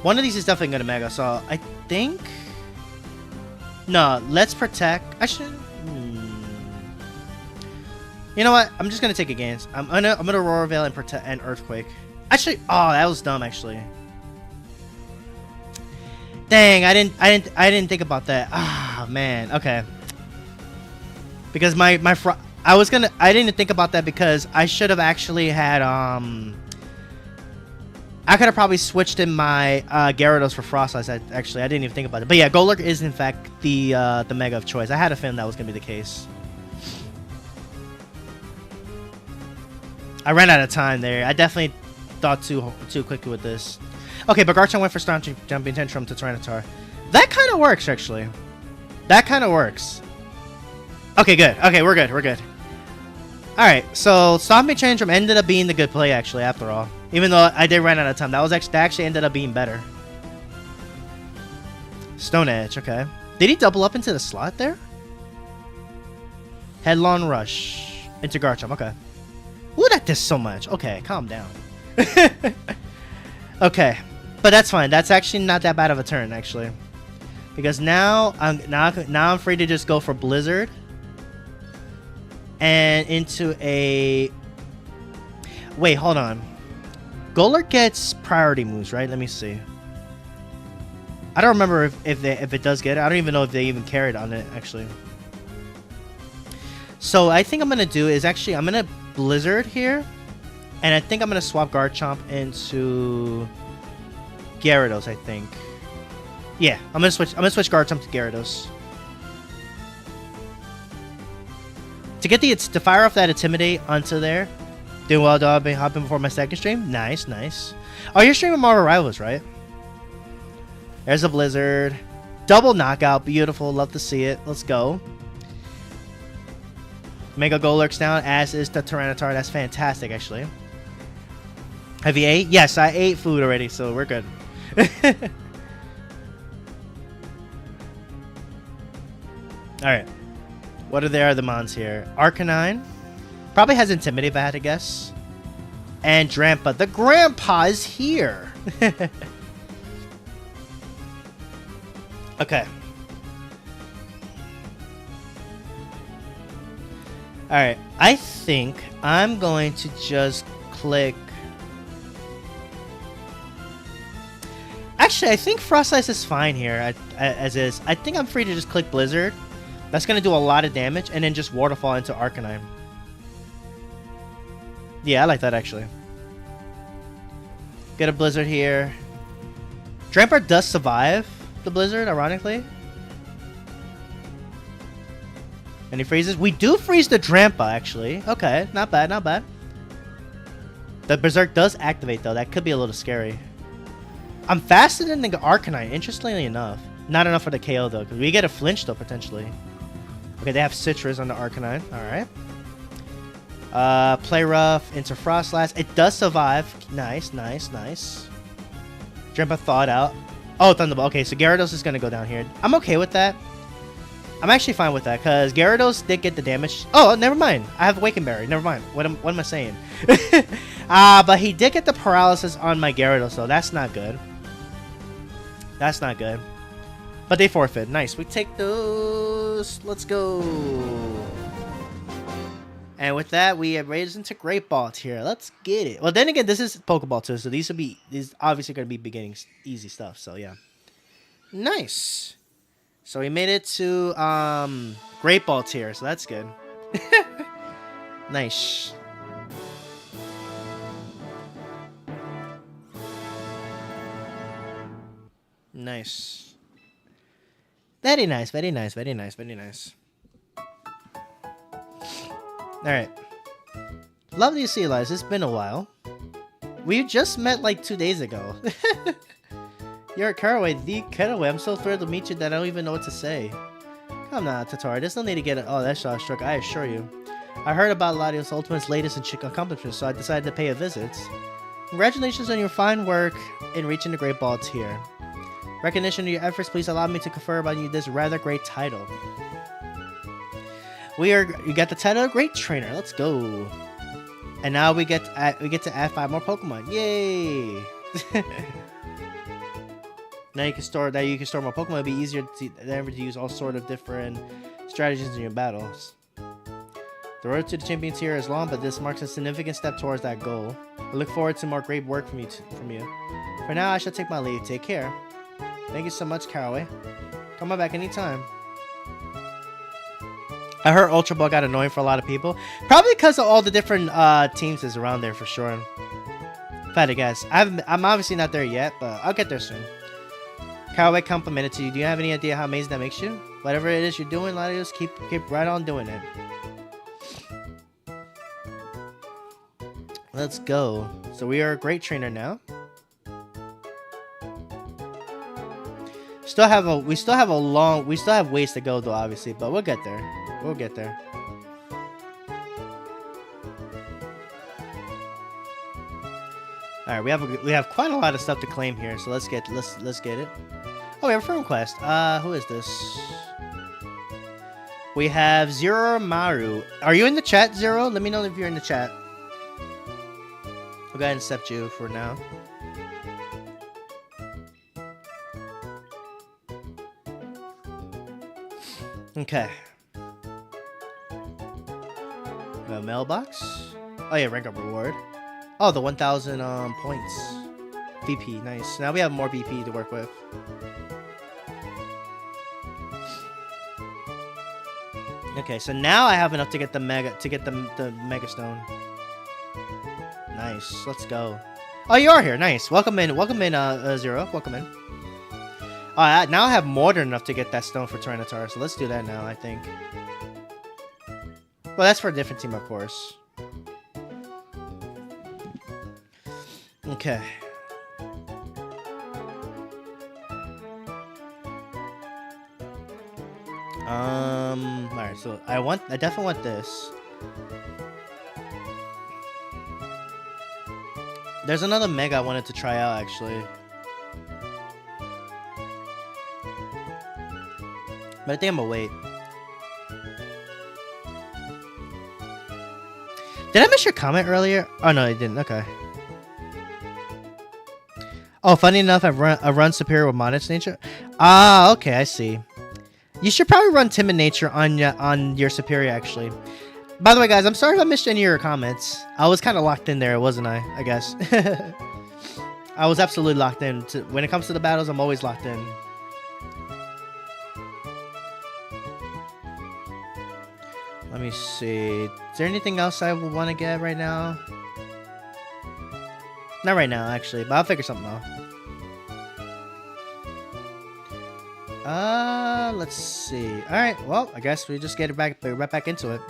Speaker 1: One of these is definitely going to Mega, so I think... No, let's Protect. I should... You know what? I'm just going to take a chance. I'm gonna Auroraville and Protect and Earthquake. Actually, oh, that was dumb, actually. Dang, I didn't think about that. Ah, man. Okay. Because I didn't think about that because I should have actually had I could have probably switched in my Gyarados for Frostlass. Actually, I didn't even think about it. But yeah, Golurk is in fact the Mega of choice. I had a feeling that was gonna be the case. I ran out of time there. I definitely thought too quickly with this. Okay, but Garchomp went for Jumping Tantrum to Tyranitar. That kind of works, actually. That kind of works. Okay, good. Okay, we're good. We're good. Alright, so Stomping Tantrum ended up being the good play, actually, after all. Even though I did run out of time. That actually ended up being better. Stone Edge, okay. Did he double up into the slot there? Headlong Rush into Garchomp, okay. Ooh, that does so much. Okay, calm down. Okay, but that's fine. That's actually not that bad of a turn, actually, because now I'm free to just go for Blizzard. and into a... Wait, hold on. Golurk gets priority moves, right? Let me see. I don't remember if it does get it. I don't even know if they even carried on it, actually. So I think I'm going to do is actually, I'm going to Blizzard here. And I think I'm going to swap Garchomp into Gyarados, I think. Yeah, I'm going to switch Garchomp to Gyarados. To fire off that Intimidate onto there. Doing well, dog. Been hopping before my second stream. Nice, nice. Oh, you're streaming Marvel Rivals, right? There's a Blizzard. Double knockout. Beautiful. Love to see it. Let's go. Mega Golurk's down, as is the Tyranitar. That's fantastic, actually. Have you ate? Yes, I ate food already, so we're good. Alright. What are the mons here? Arcanine. Probably has Intimidate if I had to guess. And Drampa. The grandpa is here. Okay. Alright. I think I'm going to just click... Actually, I think Frost Ice is fine here as is. I think I'm free to just click Blizzard. That's going to do a lot of damage, and then just Waterfall into Arcanine. Yeah, I like that, actually. Get a Blizzard here. Drampa does survive the Blizzard, ironically. And he freezes. We do freeze the Drampa, actually. Okay, not bad, not bad. The Berserk does activate, though. That could be a little scary. I'm faster than the Arcanine, interestingly enough. Not enough for the KO, though, because we get a flinch, though, potentially. Okay, they have Citrus on the Arcanine. Alright. Play rough into Frostlass. It does survive. Nice, nice, nice. Drampa thawed out. Oh, Thunderbolt. Okay, so Gyarados is going to go down here. I'm okay with that. I'm actually fine with that, because Gyarados did get the damage. Oh, never mind. I have Awaken Berry. Never mind. What am I saying? But he did get the paralysis on my Gyarados, so that's not good. That's not good. But they forfeit. Nice. We take those. Let's go. And with that, we have raised into Great Ball here. Let's get it. Well, then again, this is Pokeball too, so these obviously going to be beginning easy stuff. So yeah, nice. So we made it to Great Ball tier, so that's good. Nice. Nice. Very nice, very nice, very nice, very nice. Alright. Lovely to see you, Elias. It's been a while. We just met like 2 days ago. You're at Caraway, the Caraway. I'm so thrilled to meet you that I don't even know what to say. Come now, Tatar. There's no need to get it. Oh, that shot struck, I assure you. I heard about Latios Ultimate's latest accomplishments, so I decided to pay a visit. Congratulations on your fine work in reaching the Great Ball tier. Recognition of your efforts, please allow me to confer upon you this rather great title. You got the title of Great Trainer. Let's go. And now we get to add 5 more Pokemon. Yay! Now you can store more Pokemon. It'll be easier than ever to use all sort of different strategies in your battles. The road to the champion tier is long, but this marks a significant step towards that goal. I look forward to more great work from you. For now, I shall take my leave. Take care. Thank you so much, Caraway. Come on back anytime. I heard Ultra Ball got annoying for a lot of people. Probably because of all the different teams that's around there, for sure. If I had to guess. I'm obviously not there yet, but I'll get there soon. Caraway complimented to you. Do you have any idea how amazing that makes you? Whatever it is you're doing, Latios, keep right on doing it. Let's go. So we are a great trainer now. We still have ways to go though, obviously, but we'll get there. We'll get there. All right, we have quite a lot of stuff to claim here, so let's get it. Oh, we have a friend request. Who is this? We have Zero Maru. Are you in the chat, Zero? Let me know if you're in the chat. I'll go ahead and accept you for now. Mailbox. Oh yeah, rank up reward. Oh, the 1,000 points. VP, nice. Now we have more VP to work with. Okay, so now I have enough to get the mega stone. Nice, let's go. Oh, you are here. Nice. Welcome in, Zero. Welcome in. Now I have more than enough to get that stone for Tyranitar, so let's do that now, I think. Well, that's for a different team, of course. Okay. Alright, so I definitely want this. There's another mega I wanted to try out, actually. But I think I'm gonna wait. Did I miss your comment earlier? Oh, no, I didn't. Okay. Oh, funny enough, I run Superior with Modest Nature. Ah, okay, I see. You should probably run Timid Nature on your Superior, actually. By the way, guys, I'm sorry if I missed any of your comments. I was kind of locked in there, wasn't I? I guess. I was absolutely locked in. When it comes to the battles, I'm always locked in. Let me see. Is there anything else I would want to get right now? Not right now, actually, but I'll figure something out. Let's see. All right, well, I guess we just get it right back into it.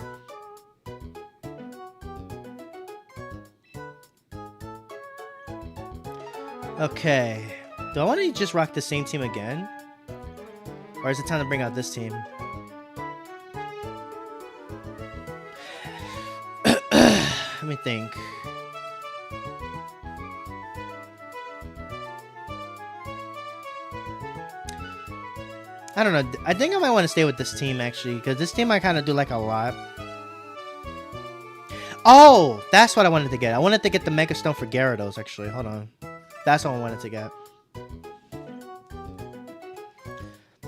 Speaker 1: Okay. Do I want to just rock the same team again? Or is it time to bring out this team? Let me think. I don't know. I think I might want to stay with this team, actually, because this team I kind of do like a lot. Oh, that's what I wanted to get. I wanted to get the Mega Stone for Gyarados, actually. Hold on. That's what I wanted to get.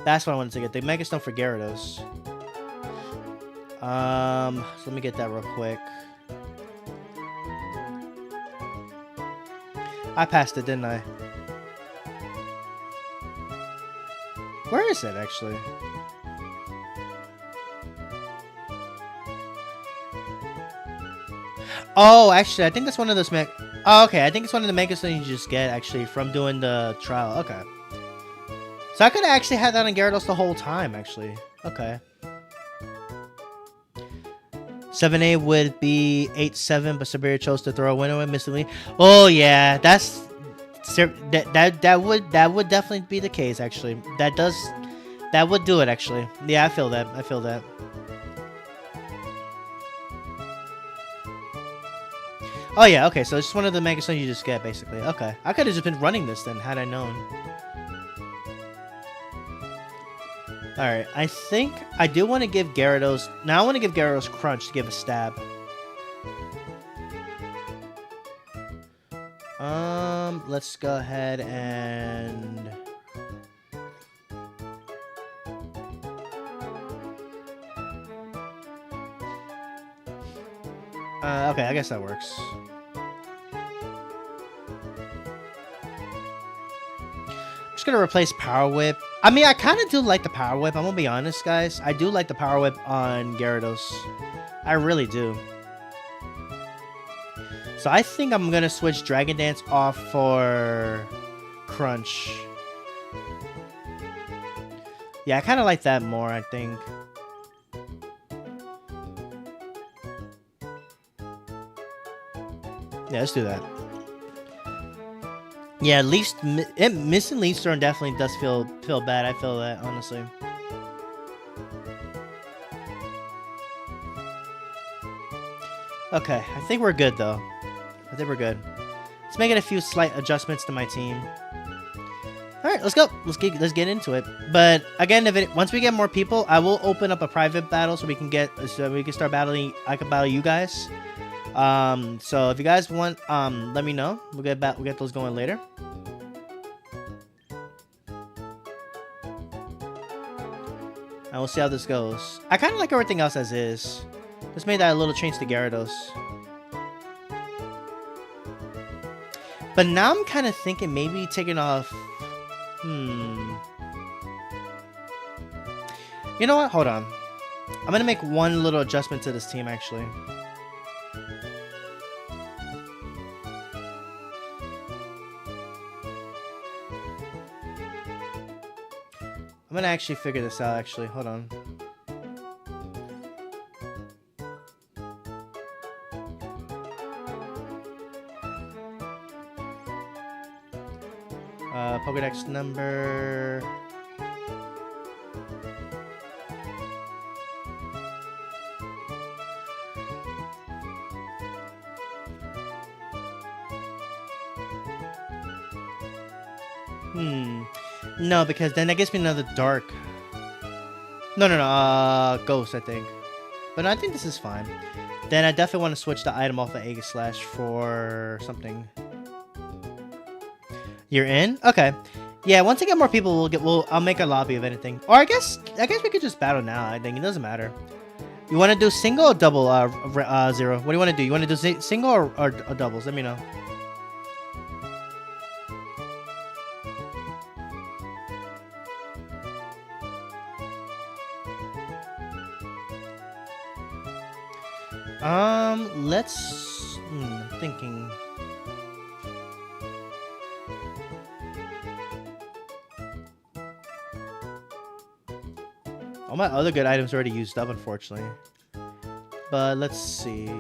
Speaker 1: That's what I wanted to get. The Mega Stone for Gyarados. So let me get that real quick. I passed it, didn't I? Where is it, actually? Oh, actually, I think that's one of those Oh, okay. I think it's one of the Mega Stones you just get, actually, from doing the trial. Okay. So I could have actually had that on Gyarados the whole time, actually. Okay. 7A would be 8-7, but Superior chose to throw a winner with Mr. Lee. Oh yeah, that would definitely be the case, actually. That would do it, actually. Yeah, I feel that. I feel that. Oh yeah, okay, so it's just one of the Mega Stones you just get, basically. Okay. I could have just been running this then, had I known. Alright, I think I do want to give Gyarados... Now I want to give Gyarados Crunch to give a stab. Let's go ahead and... okay, I guess that works. I'm just gonna replace Power Whip. I mean, I kind of do like the Power Whip. I'm gonna be honest, guys. I do like the Power Whip on Gyarados. I really do. So I think I'm gonna switch Dragon Dance off for Crunch. Yeah, I kind of like that more, I think. Yeah, let's do that. Yeah, at least missing Leaf Storm definitely does feel bad. I feel that, honestly. Okay, I think we're good though. I think we're good. Let's make it a few slight adjustments to my team. All right, let's go. Let's get into it. But again, once we get more people, I will open up a private battle so we can start battling. I can battle you guys. So if you guys want, let me know. We'll get those going later. And we'll see how this goes. I kind of like everything else as is. Let's make that a little change to Gyarados. But now I'm kind of thinking maybe taking off... You know what? Hold on. I'm going to make one little adjustment to this team, actually. I'm going to actually figure this out, actually. Hold on. Pokédex number... No, because then that gives me another dark. No, ghost, I think. But no, I think this is fine. Then I definitely want to switch the item off of Aegislash for something. You're in? Okay. Yeah, once I get more people, I'll make a lobby of anything. Or I guess we could just battle now. I think it doesn't matter. You want to do single or double, Zero? What do you want to do? You want to do single or doubles? Let me know. Let's... I'm thinking... All my other good items are already used up, unfortunately. But let's see.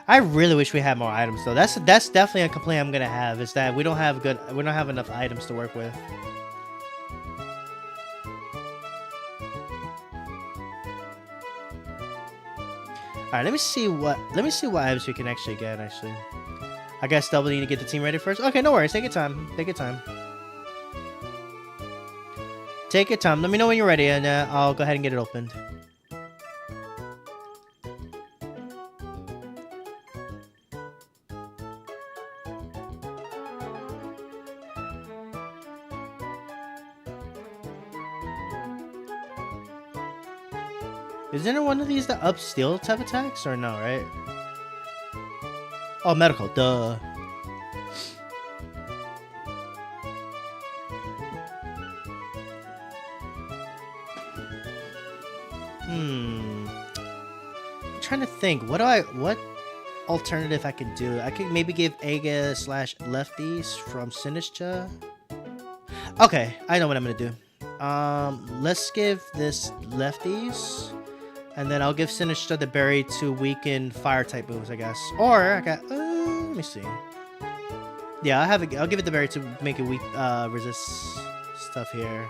Speaker 1: I really wish we had more items, though. That's definitely a complaint I'm gonna have. Is that we don't have enough items to work with. All right, let me see what items we can actually get. Actually, I guess double need to get the team ready first. Okay, no worries. Take your time. Take your time. Take your time. Let me know when you're ready, and I'll go ahead and get it opened. Isn't there one of these that up steel type attacks, or no, right? Oh, medical. Duh. I'm trying to think. What alternative I can do? I could maybe give Aega/Lefties from Sinistcha. Okay, I know what I'm gonna do. Let's give this Lefties, and then I'll give Sinistcha the berry to weaken fire type moves, I guess. Or I got let me see. Yeah, I'll give it the berry to make it weak resist stuff here.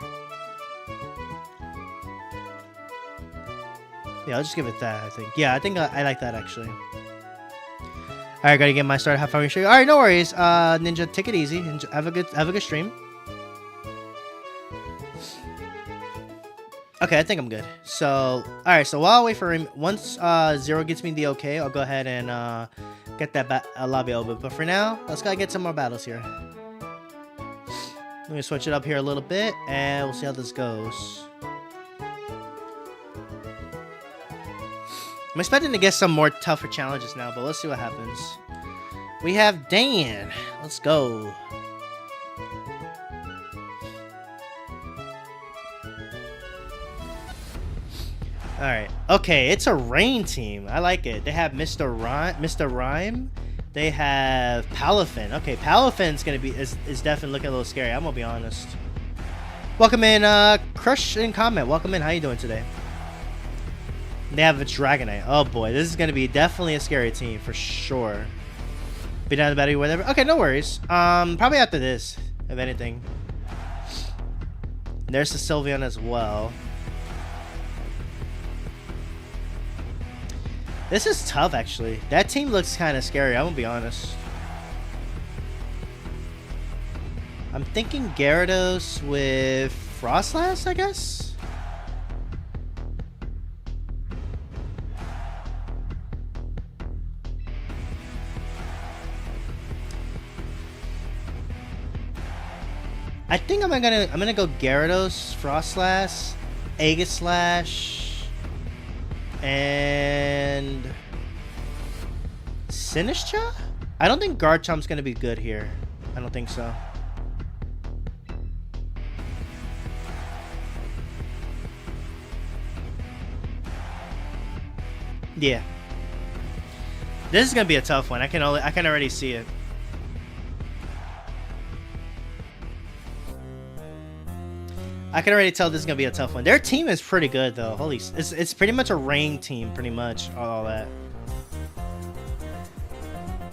Speaker 1: Yeah, I'll just give it that, I think. Yeah, I think I like that, actually. Alright, gotta get my start. Have fun with you. Alright, no worries. Ninja, take it easy. Have a good stream. Okay, I think I'm good. So, alright, so while I wait for him, once Zero gets me the okay, I'll go ahead and get that lobby open. But for now, let's go get some more battles here. Let me switch it up here a little bit, and we'll see how this goes. I'm expecting to get some more tougher challenges now, but let's see what happens. We have Dan. Let's go. Alright. Okay, it's a rain team. I like it. They have Mr. Rhyme. They have Palafin. Okay, Palafin's gonna be is definitely looking a little scary. I'm gonna be honest. Welcome in, Crush in comment. Welcome in. How you doing today? They have a Dragonite. Oh boy, this is gonna be definitely a scary team for sure. Be down the battery, whatever. Okay, no worries. Probably after this, if anything. There's the Sylveon as well. This is tough, actually. That team looks kind of scary. I'm gonna be honest. I'm thinking Gyarados with Frostlass, I guess. I think I'm gonna go Gyarados, Frostlass, Aegislash and Sinistcha? I don't think Garchomp's gonna be good here. I don't think so. Yeah. This is gonna be a tough one. I can already see it. I can already tell this is gonna be a tough one. Their team is pretty good though. Holy, it's pretty much a rain team, pretty much all that.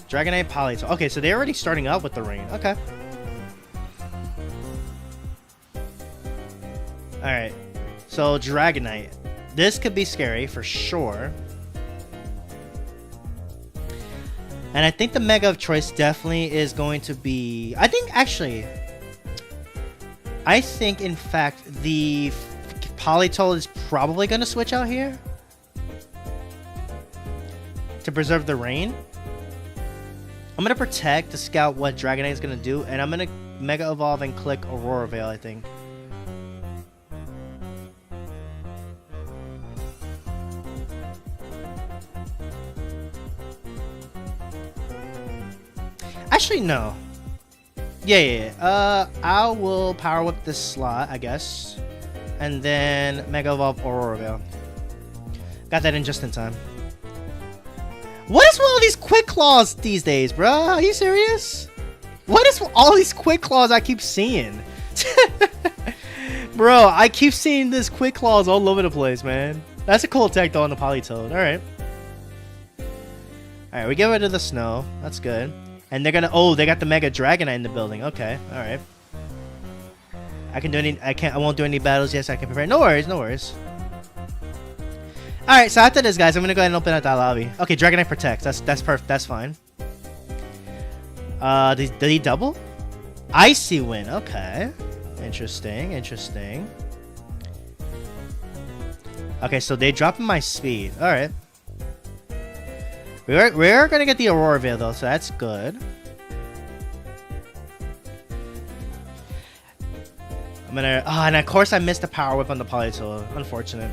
Speaker 1: Dragonite, Politoed. Okay, so they're already starting out with the rain. Okay. All right. So Dragonite, this could be scary for sure. And I think the Mega of choice definitely is going to be. I think in fact the Politoed is probably going to switch out here to preserve the rain. I'm going to protect to scout what Dragonite is going to do, and I'm going to Mega Evolve and click Aurora Veil, I think. Actually, no. Yeah. I will Power Whip this slot, I guess. And then Mega Evolve Aurora Veil. Got that in just in time. What is with all these Quick Claws these days, bro? Are you serious? What is with all these Quick Claws I keep seeing? Bro, I keep seeing this Quick Claws all over the place, man. That's a cool attack though on the Politoed. Alright. Alright, we get rid of the snow. That's good. And they're gonna, oh, they got the Mega Dragonite in the building. Okay, all right. I won't do any battles. Yes, I can prepare. No worries, no worries. All right, so after this, guys, I'm gonna go ahead and open up that lobby. Okay, Dragonite protects. That's perfect. That's fine. Did he double? Icy Wind. Okay, interesting. Okay, so they dropping my speed. All right. We're gonna get the Aurora Veil though, so that's good. I'm gonna, and of course I missed the Power Whip on the Politoed. Unfortunate.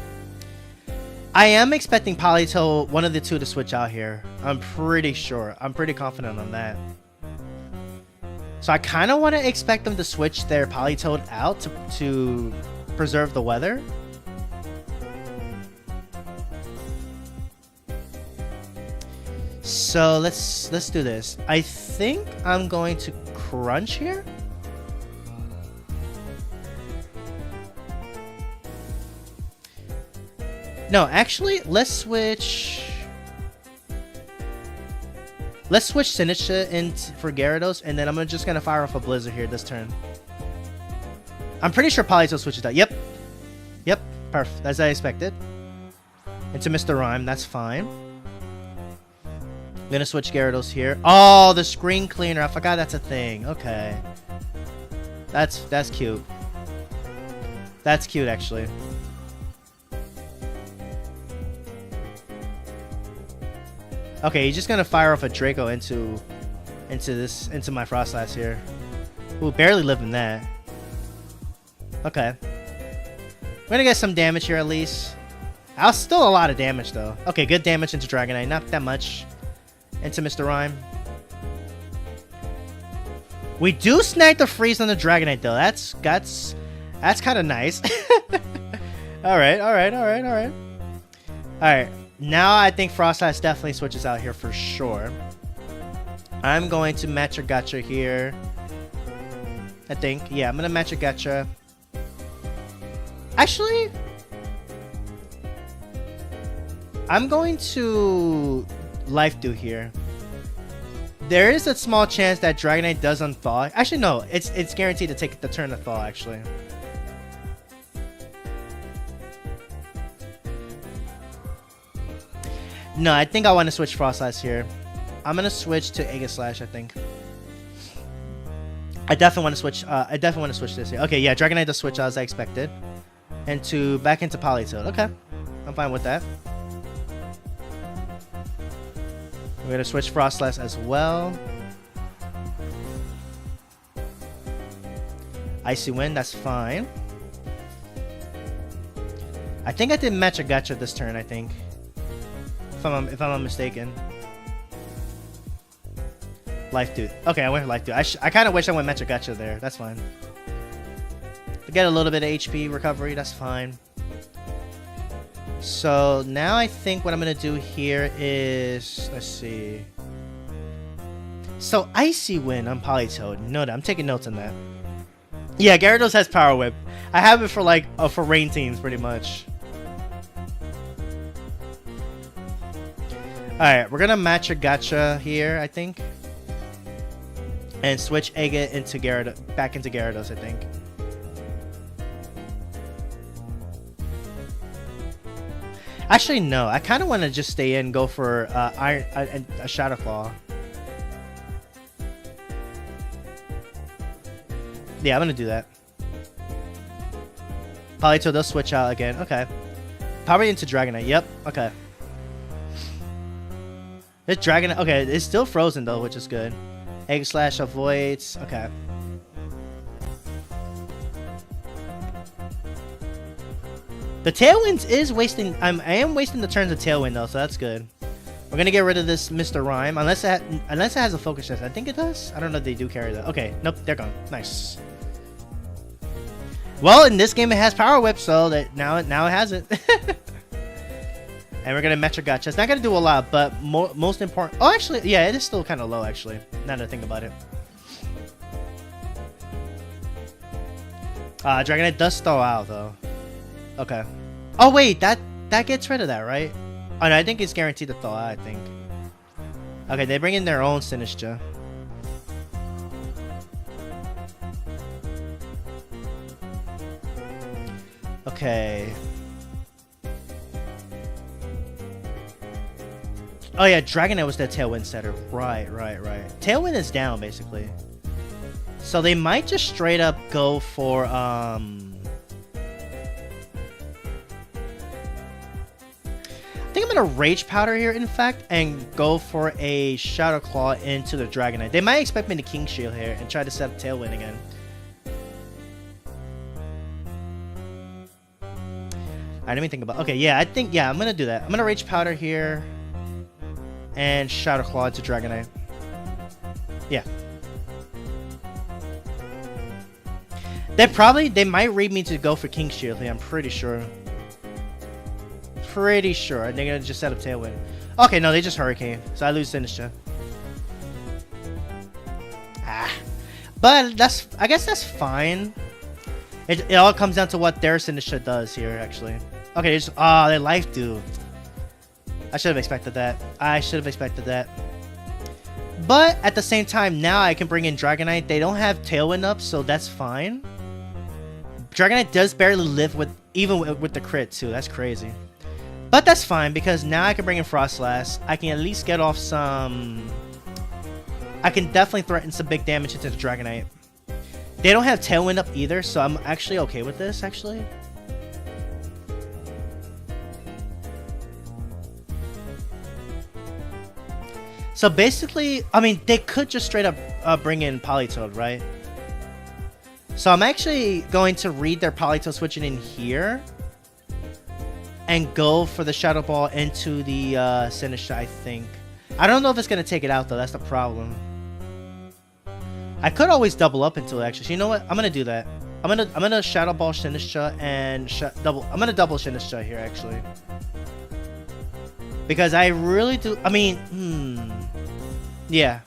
Speaker 1: I am expecting Politoed, one of the two, to switch out here. I'm pretty sure. I'm pretty confident on that. So I kind of want to expect them to switch their Politoed out to preserve the weather. So let's do this. I think I'm going to crunch here. No, actually, let's switch Sinistcha in for Gyarados, and then I'm just gonna fire off a Blizzard here this turn. I'm pretty sure Politoed switches out. Yep, perfect. As I expected. Into Mr. Rhyme, that's fine. I'm gonna switch Gyarados here. Oh, the screen cleaner. I forgot that's a thing. Okay. That's cute. That's cute, actually. Okay, he's just gonna fire off a Draco into my Frostlass here. Ooh, barely living that. Okay. We're gonna get some damage here at least. That was still a lot of damage though. Okay, good damage into Dragonite. Not that much. Into Mr. Rhyme. We do snag the freeze on the Dragonite though. That's kind of nice. All right. Now I think Frostlass definitely switches out here for sure. I'm going to match a Gacha here. I think. Yeah, I'm gonna match a Gacha. Actually, I'm going to Life Dew here. There is a small chance that Dragonite does unthaw. Actually, no. It's guaranteed to take the turn to thaw, actually. No, I think I want to switch Frostlass here. I'm going to switch to Aegislash, I think. I definitely want to switch this here. Okay, yeah, Dragonite does switch as I expected. And back into Politoed. Okay. I'm fine with that. We're going to switch Frostlass as well. Icy Wind, that's fine. I think I did match a gacha this turn, I think. If I'm not mistaken. Life Dude. Okay, I went for Life Dude. I kind of wish I went match a gacha there. That's fine. To get a little bit of HP recovery, that's fine. So now I think what I'm going to do here is... Let's see. So Icy Wind on Politoed. No, I'm taking notes on that. Yeah, Gyarados has Power Whip. I have it for like for rain teams pretty much. Alright, we're gonna match a gacha here, I think. And switch Agate into Gyarados, back into Gyarados, I think. Actually, no. I kind of want to just stay in and go for a Shadow Claw. Yeah, I'm gonna do that. Politoed does switch out again. Okay. Probably into Dragonite. Yep. Okay. This Dragonite. Okay, it's still frozen though, which is good. Egg Slash avoids. Okay. The Tailwind is wasting. I am wasting the turns of Tailwind though, so that's good. We're gonna get rid of this Mr. Rhyme unless it has a focus test. I think it does. I don't know if they do carry that. Okay. Nope. They're gone. Nice. Well, in this game it has Power Whip, so that now it has it. And we're gonna Metro Gacha. It's not gonna do a lot, but most important. Oh, actually, yeah, it is still kind of low actually. Now that I think about it. Dragonite does thaw out though. Okay. Oh wait, that gets rid of that, right? Oh no, I think it's guaranteed to thaw out. I think. Okay, they bring in their own Sinistcha. Okay. Oh yeah, Dragonite was the Tailwind setter. Right. Tailwind is down, basically. So they might just straight up go for, I think I'm gonna Rage Powder here, in fact, and go for a Shadow Claw into the Dragonite. They might expect me to King Shield here and try to set up Tailwind again. I didn't even think about. Okay, yeah, I'm gonna do that. I'm gonna Rage Powder here and Shadow Claw to Dragonite. Yeah. They might read me to go for King Shield here. I'm pretty sure. Pretty sure. They're gonna just set up Tailwind. Okay, no, they just Hurricane, so I lose Sinistcha. But I guess that's fine. It all comes down to what their Sinistcha does here, actually. Okay, they Life do. I should have expected that. But at the same time, now I can bring in Dragonite. They don't have Tailwind up, so that's fine. Dragonite does barely live even with the crit too. That's crazy. But that's fine because now I can bring in Frostlass. I can at least get off some. I can definitely threaten some big damage into the Dragonite. They don't have Tailwind up either, so I'm actually okay with this, actually. So basically, I mean, they could just straight up bring in Politoed, right? So I'm actually going to read their Politoed switching in here. And go for the Shadow Ball into the Sinistcha, I think. I don't know if it's going to take it out, though. That's the problem. I could always double up into it, actually. So you know what? I'm gonna do that. I'm gonna Shadow Ball Sinistcha and I'm gonna double Sinistcha here, actually. Because I really do. I mean, yeah.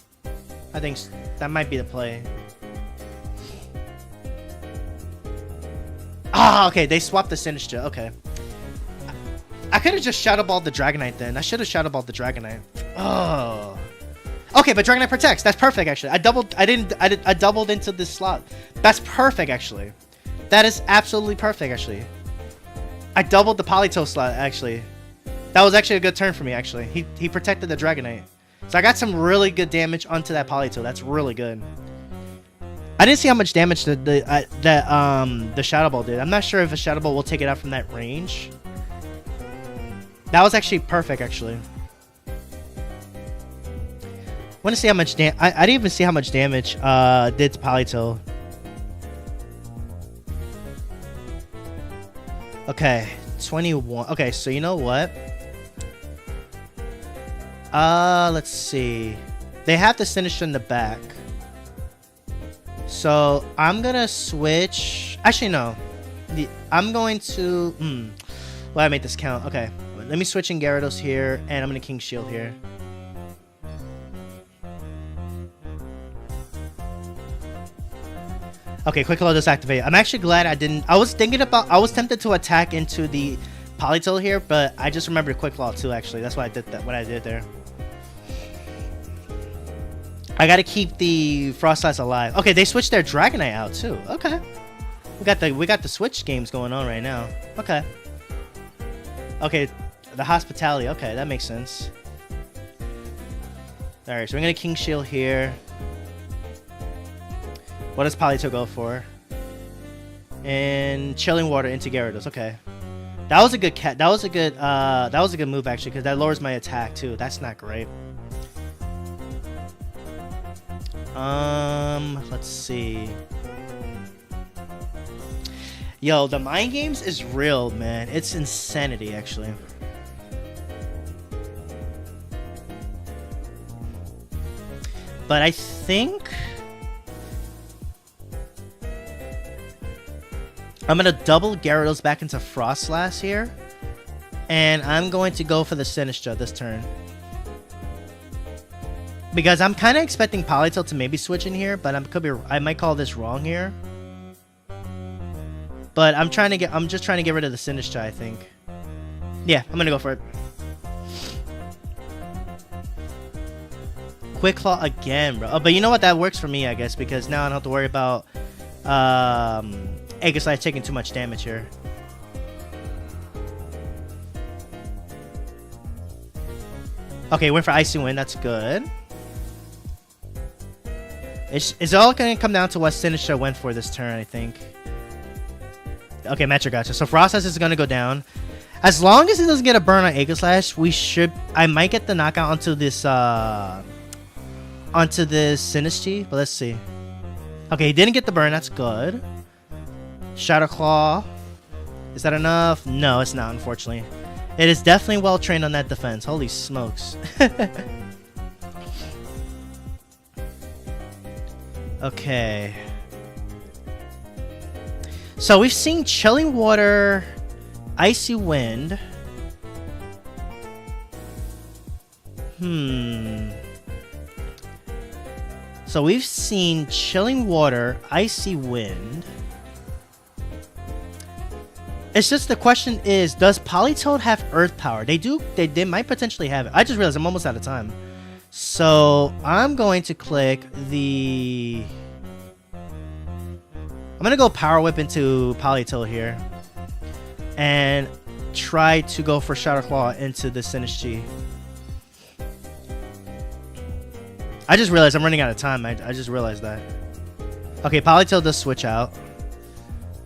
Speaker 1: I think that might be the play. Ah, okay. They swapped the Sinistcha. Okay. I could have just Shadow Balled the Dragonite then. I should have Shadow Balled the Dragonite. Oh. Okay, but Dragonite protects. That's perfect, actually. I doubled into this slot. That's perfect, actually. That is absolutely perfect, actually. I doubled the Politoed slot, actually. That was actually a good turn for me, actually. He protected the Dragonite. So I got some really good damage onto that Politoed. That's really good. I didn't see how much damage the Shadow Ball did. I'm not sure if a Shadow Ball will take it out from that range. That was actually perfect, actually. I want to see how much damage. I didn't even see how much damage did to Politoed. Okay, 21. Okay, so you know what? Let's see. They have the Sinister in the back. So I'm gonna switch. Actually, no. I'm going to. Well, I made this count. Okay, let me switch in Gyarados here, and I'm gonna King Shield here. Okay, Quick Claw does activate. I'm actually glad I didn't. I was tempted to attack into the Politoed here, but I just remembered Quick Claw too. Actually, that's why I did that. What I did there. I gotta keep the Frostlass alive. Okay, they switched their Dragonite out too. Okay, we got the Switch games going on right now. Okay. Okay, the Hospitality. Okay, that makes sense. All right, so we're gonna King Shield here. What does Politoed go for? And Chilling Water into Gyarados. Okay, that was a good that was a good move actually, because that lowers my attack too. That's not great. Let's see. Yo, the mind games is real, man. It's insanity actually. But I think I'm gonna double Gyarados back into Frostlass here, and I'm going to go for the Sinistra this turn, because I'm kind of expecting Politoed to maybe switch in here, but I might call this wrong here. But I'm just trying to get rid of the Sinistra, I think. Yeah, I'm gonna go for it. Quick Claw again, bro. Oh, but you know what? That works for me, I guess, because now I don't have to worry about Aegislash taking too much damage here. Okay, went for Icy Wind. That's good. It's all going to come down to what Sinistra went for this turn, I think. Okay, Metro gotcha. So Frostlass is going to go down. As long as it doesn't get a burn on Aegislash, I might get the knockout onto this Sinistry, but let's see. Okay, he didn't get the burn. That's good. Shadow Claw. Is that enough? No, it's not, unfortunately. It is definitely well trained on that defense. Holy smokes. Okay. So we've seen Chilling Water, Icy Wind. So we've seen Chilling Water, Icy Wind. It's just the question is, does Politoed have Earth Power? They do. They might potentially have it. I just realized I'm almost out of time. So I'm going to click the... I'm going to go Power Whip into Politoed here. And try to go for Shadow Claw into the Sinistry. I just realized I'm running out of time. I just realized that. Okay, Politoed does switch out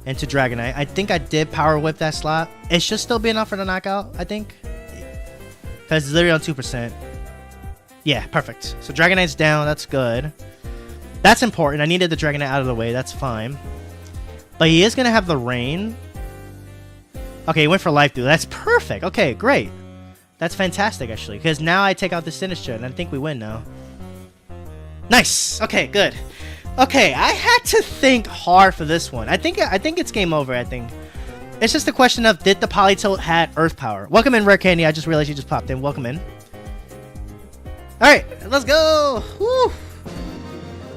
Speaker 1: into Dragonite. I think I did Power Whip that slot. It should still be enough for the knockout, I think. Because it's literally on 2%. Yeah, perfect. So Dragonite's down. That's good. That's important. I needed the Dragonite out of the way. That's fine. But he is going to have the Rain. Okay, he went for Life Dew. That's perfect. Okay, great. That's fantastic, actually. Because now I take out the Sinistra, and I think we win now. Nice. Okay, good. Okay, I had to think hard for this one. I think it's game over, I think. It's just a question of, did the Politoed had Earth Power? Welcome in, Rare Candy. I just realized you just popped in. Welcome in. Alright, let's go. Woo.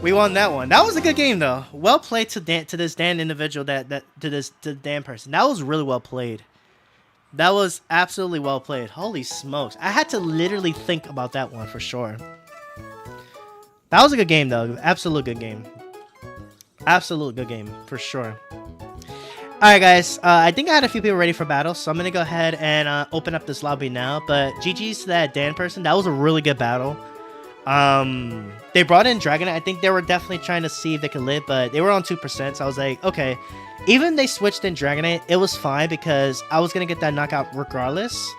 Speaker 1: We won that one. That was a good game, though. Well played to this Dan individual, to the Dan person. That was really well played. That was absolutely well played. Holy smokes. I had to literally think about that one for sure. That was a good game, though. Absolute good game. Absolute good game, for sure. Alright, guys. I think I had a few people ready for battle, so I'm going to go ahead and open up this lobby now. But GG's to that Dan person. That was a really good battle. They brought in Dragonite. I think they were definitely trying to see if they could live, but they were on 2%, so I was like, okay. Even they switched in Dragonite, it was fine because I was going to get that knockout regardless.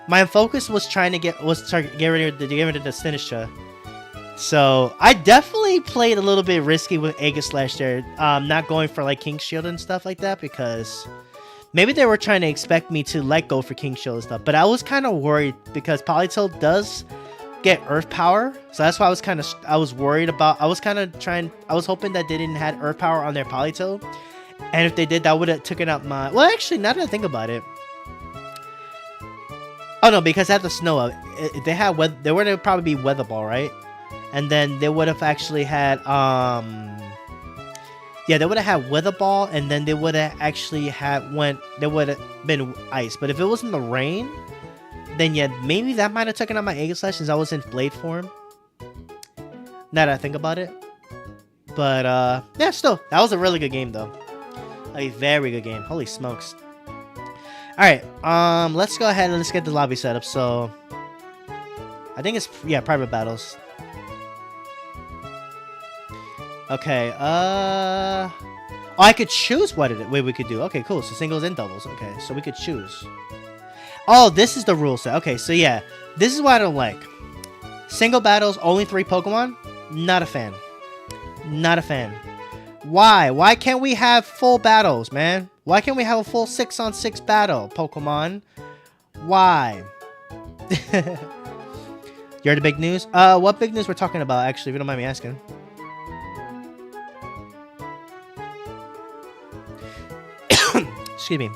Speaker 1: My focus was trying to get rid of the Sinistra. So I definitely played a little bit risky with Aegislash there, not going for like King Shield and stuff like that, because Maybe they were trying to expect me to let go for King Shield and stuff, but I was kind of worried because Polytoad does get Earth Power, so that's why I was worried about. I was hoping that they didn't have Earth Power on their Polytoad, and if they did, that would have taken out my. Well, actually, now that I think about it, oh no, because I have the Snow. If they had there would have probably be Weather Ball, right? And then they would have actually had yeah, they would have had Weather Ball, and then they would have actually had there would have been Ice. But if it was in the rain, then yeah, maybe that might have taken out my Egg Slash since I was in Blade form. Now that I think about it. But yeah, still, that was a really good game though. A very good game. Holy smokes. Alright, let's go ahead and let's get the lobby set up. So I think it's private battles. Okay, oh, I could choose what we could do. Okay, cool. So singles and doubles. Okay, so we could choose. Oh, this is the rule set. Okay, so yeah, this is what I don't like. Single battles, only 3 Pokemon. Not a fan. Not a fan. Why? Why can't we have full battles, man? Why can't we have a full 6-on-6 battle, Pokemon? Why? You're the big news? What big news we're talking about, actually, if you don't mind me asking? Excuse me.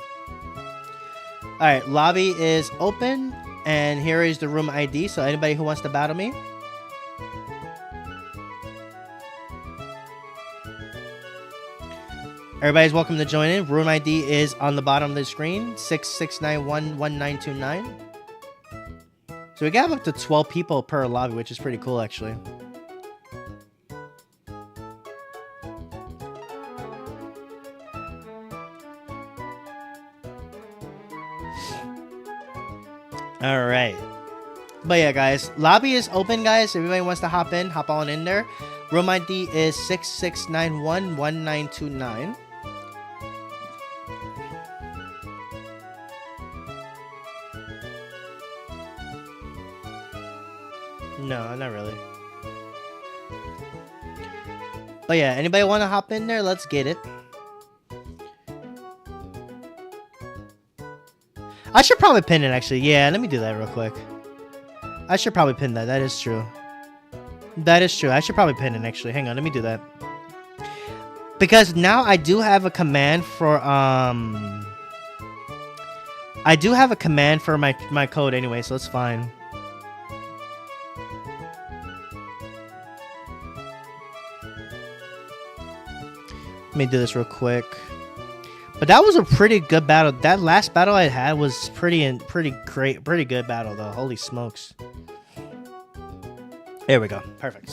Speaker 1: Alright, lobby is open, and here is the room ID, so anybody who wants to battle me. Everybody's welcome to join in. Room ID is on the bottom of the screen, 66911929. So we got up to 12 people per lobby, which is pretty cool, actually. All right. But yeah, guys, lobby is open, guys. If everybody wants to hop on in there. Room ID is 66911929. No, not really. But yeah, anybody want to hop in there? Let's get it. I should probably pin it, actually. Yeah, let me do that real quick. I should probably pin that. That is true. That is true. I should probably pin it, actually. Hang on, let me do that. Because now I do have a command for, I do have a command for my code anyway, so it's fine. Let me do this real quick. But that was a pretty good battle. That last battle I had was pretty good battle though. Holy smokes. There we go. Perfect.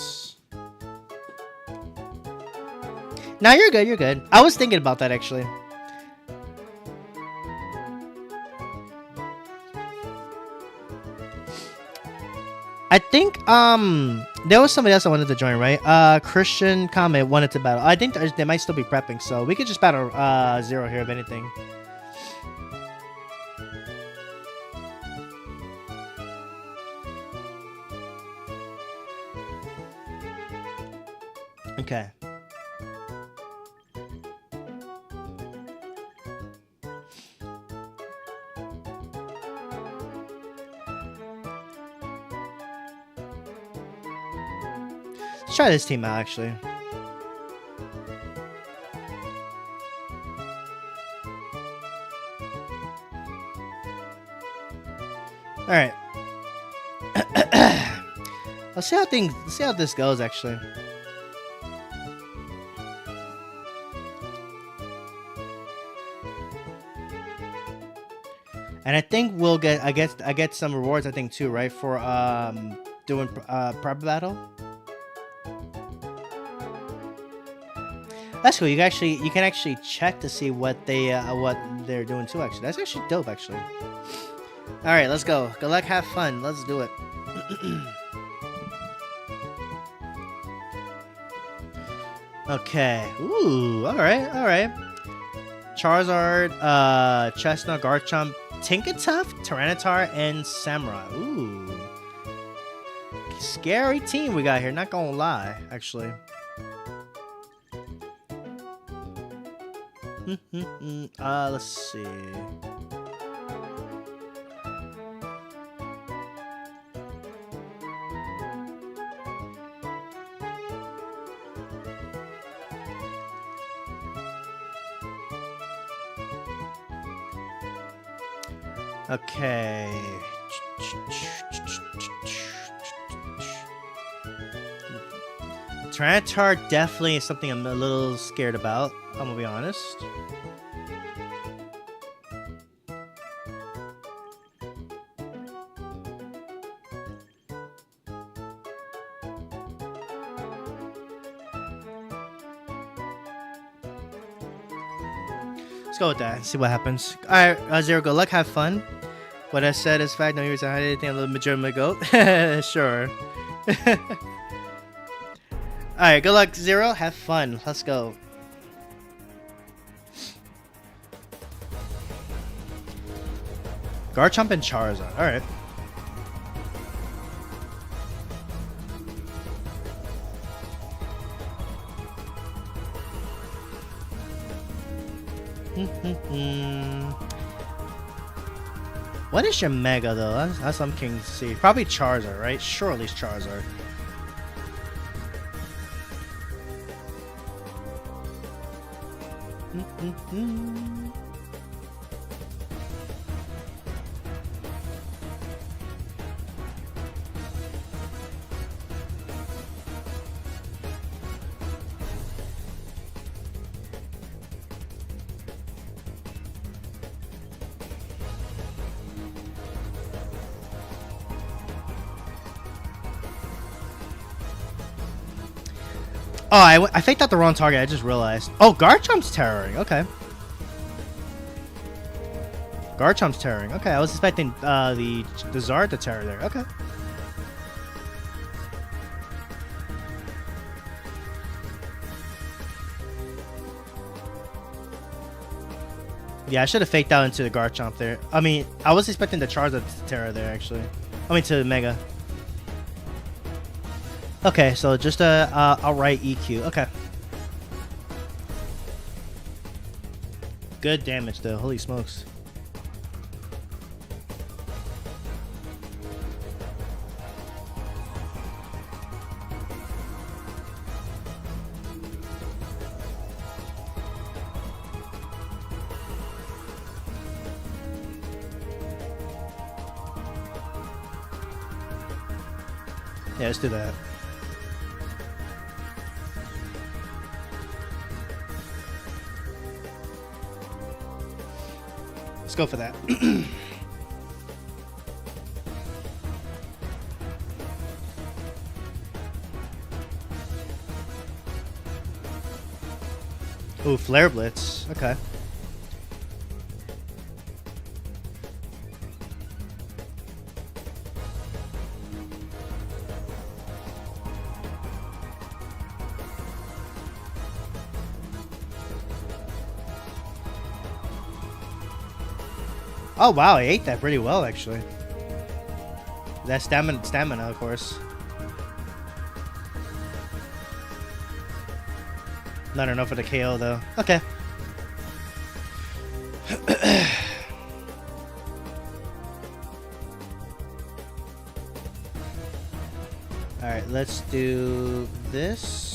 Speaker 1: Now you're good, you're good. I was thinking about that actually. I think there was somebody else that wanted to join, right? Christian Comment wanted to battle. I think they might still be prepping, so we could just battle Zero here if anything. Okay. Let's try this team out, actually. All right. Let's see how this goes, actually. And I think we'll get I get some rewards, I think, too, right, for doing prep battle. That's cool. You can actually check to see what they're doing too. Actually, that's actually dope. Actually. All right, let's go. Good luck. Have fun. Let's do it. Okay. Ooh. All right. All right. Charizard, Chestnut, Garchomp, Tinkaton, Tyranitar, and Samurai. Ooh. Scary team we got here. Not gonna lie. Actually. Let's see. Okay. Tyranitar definitely is something I'm a little scared about. I'm gonna be honest. Let's go with that. See what happens. All right, Zero. Good luck. Have fun. What I said is fact. No reason to hide anything. A little majority goat. Sure. Alright, good luck, Zero. Have fun. Let's go. Garchomp and Charizard. Alright. What is your Mega, though? That's I'm keen to see. Probably Charizard, right? Surely it's Charizard. Oh, I faked out the wrong target. I just realized. Oh, Garchomp's terroring. Okay. Garchomp's terroring. Okay, I was expecting the Zard to terror there. Okay. Yeah, I should have faked out into the Garchomp there. I mean, I was expecting the Charizard to terror there, actually. I mean, to Mega. Okay, so just a outright EQ. Okay. Good damage, though. Holy smokes. Yeah, let's do that. Let's go for that. Ooh, Flare Blitz. Okay. Oh wow, I ate that pretty well actually. That stamina, of course. Not enough for the KO though. Okay. All right, let's do this.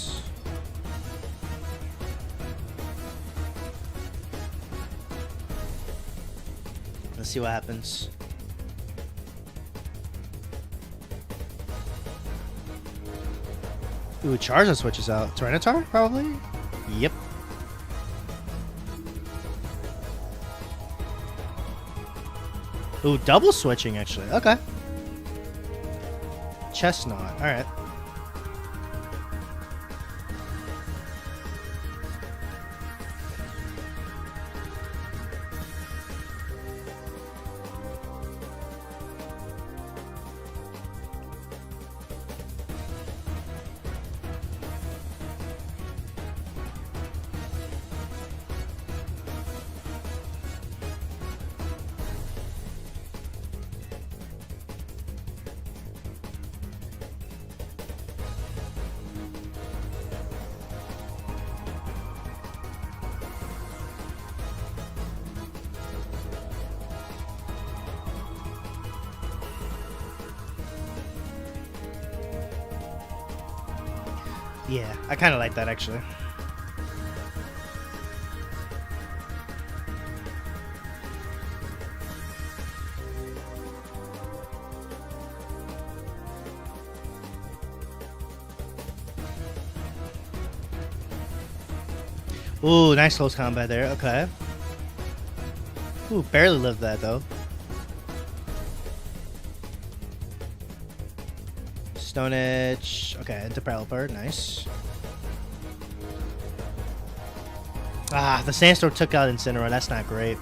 Speaker 1: Let's see what happens. Ooh, Charizard switches out. Tyranitar, probably? Yep. Ooh, double switching, actually. Okay. Chestnut. Alright. Yeah, I kind of like that actually. Ooh, nice close combat there. Okay. Ooh, barely lived that though. Stone Edge. Okay, Developer. Nice. Ah, the Sandstorm took out Incineroar. That's not great.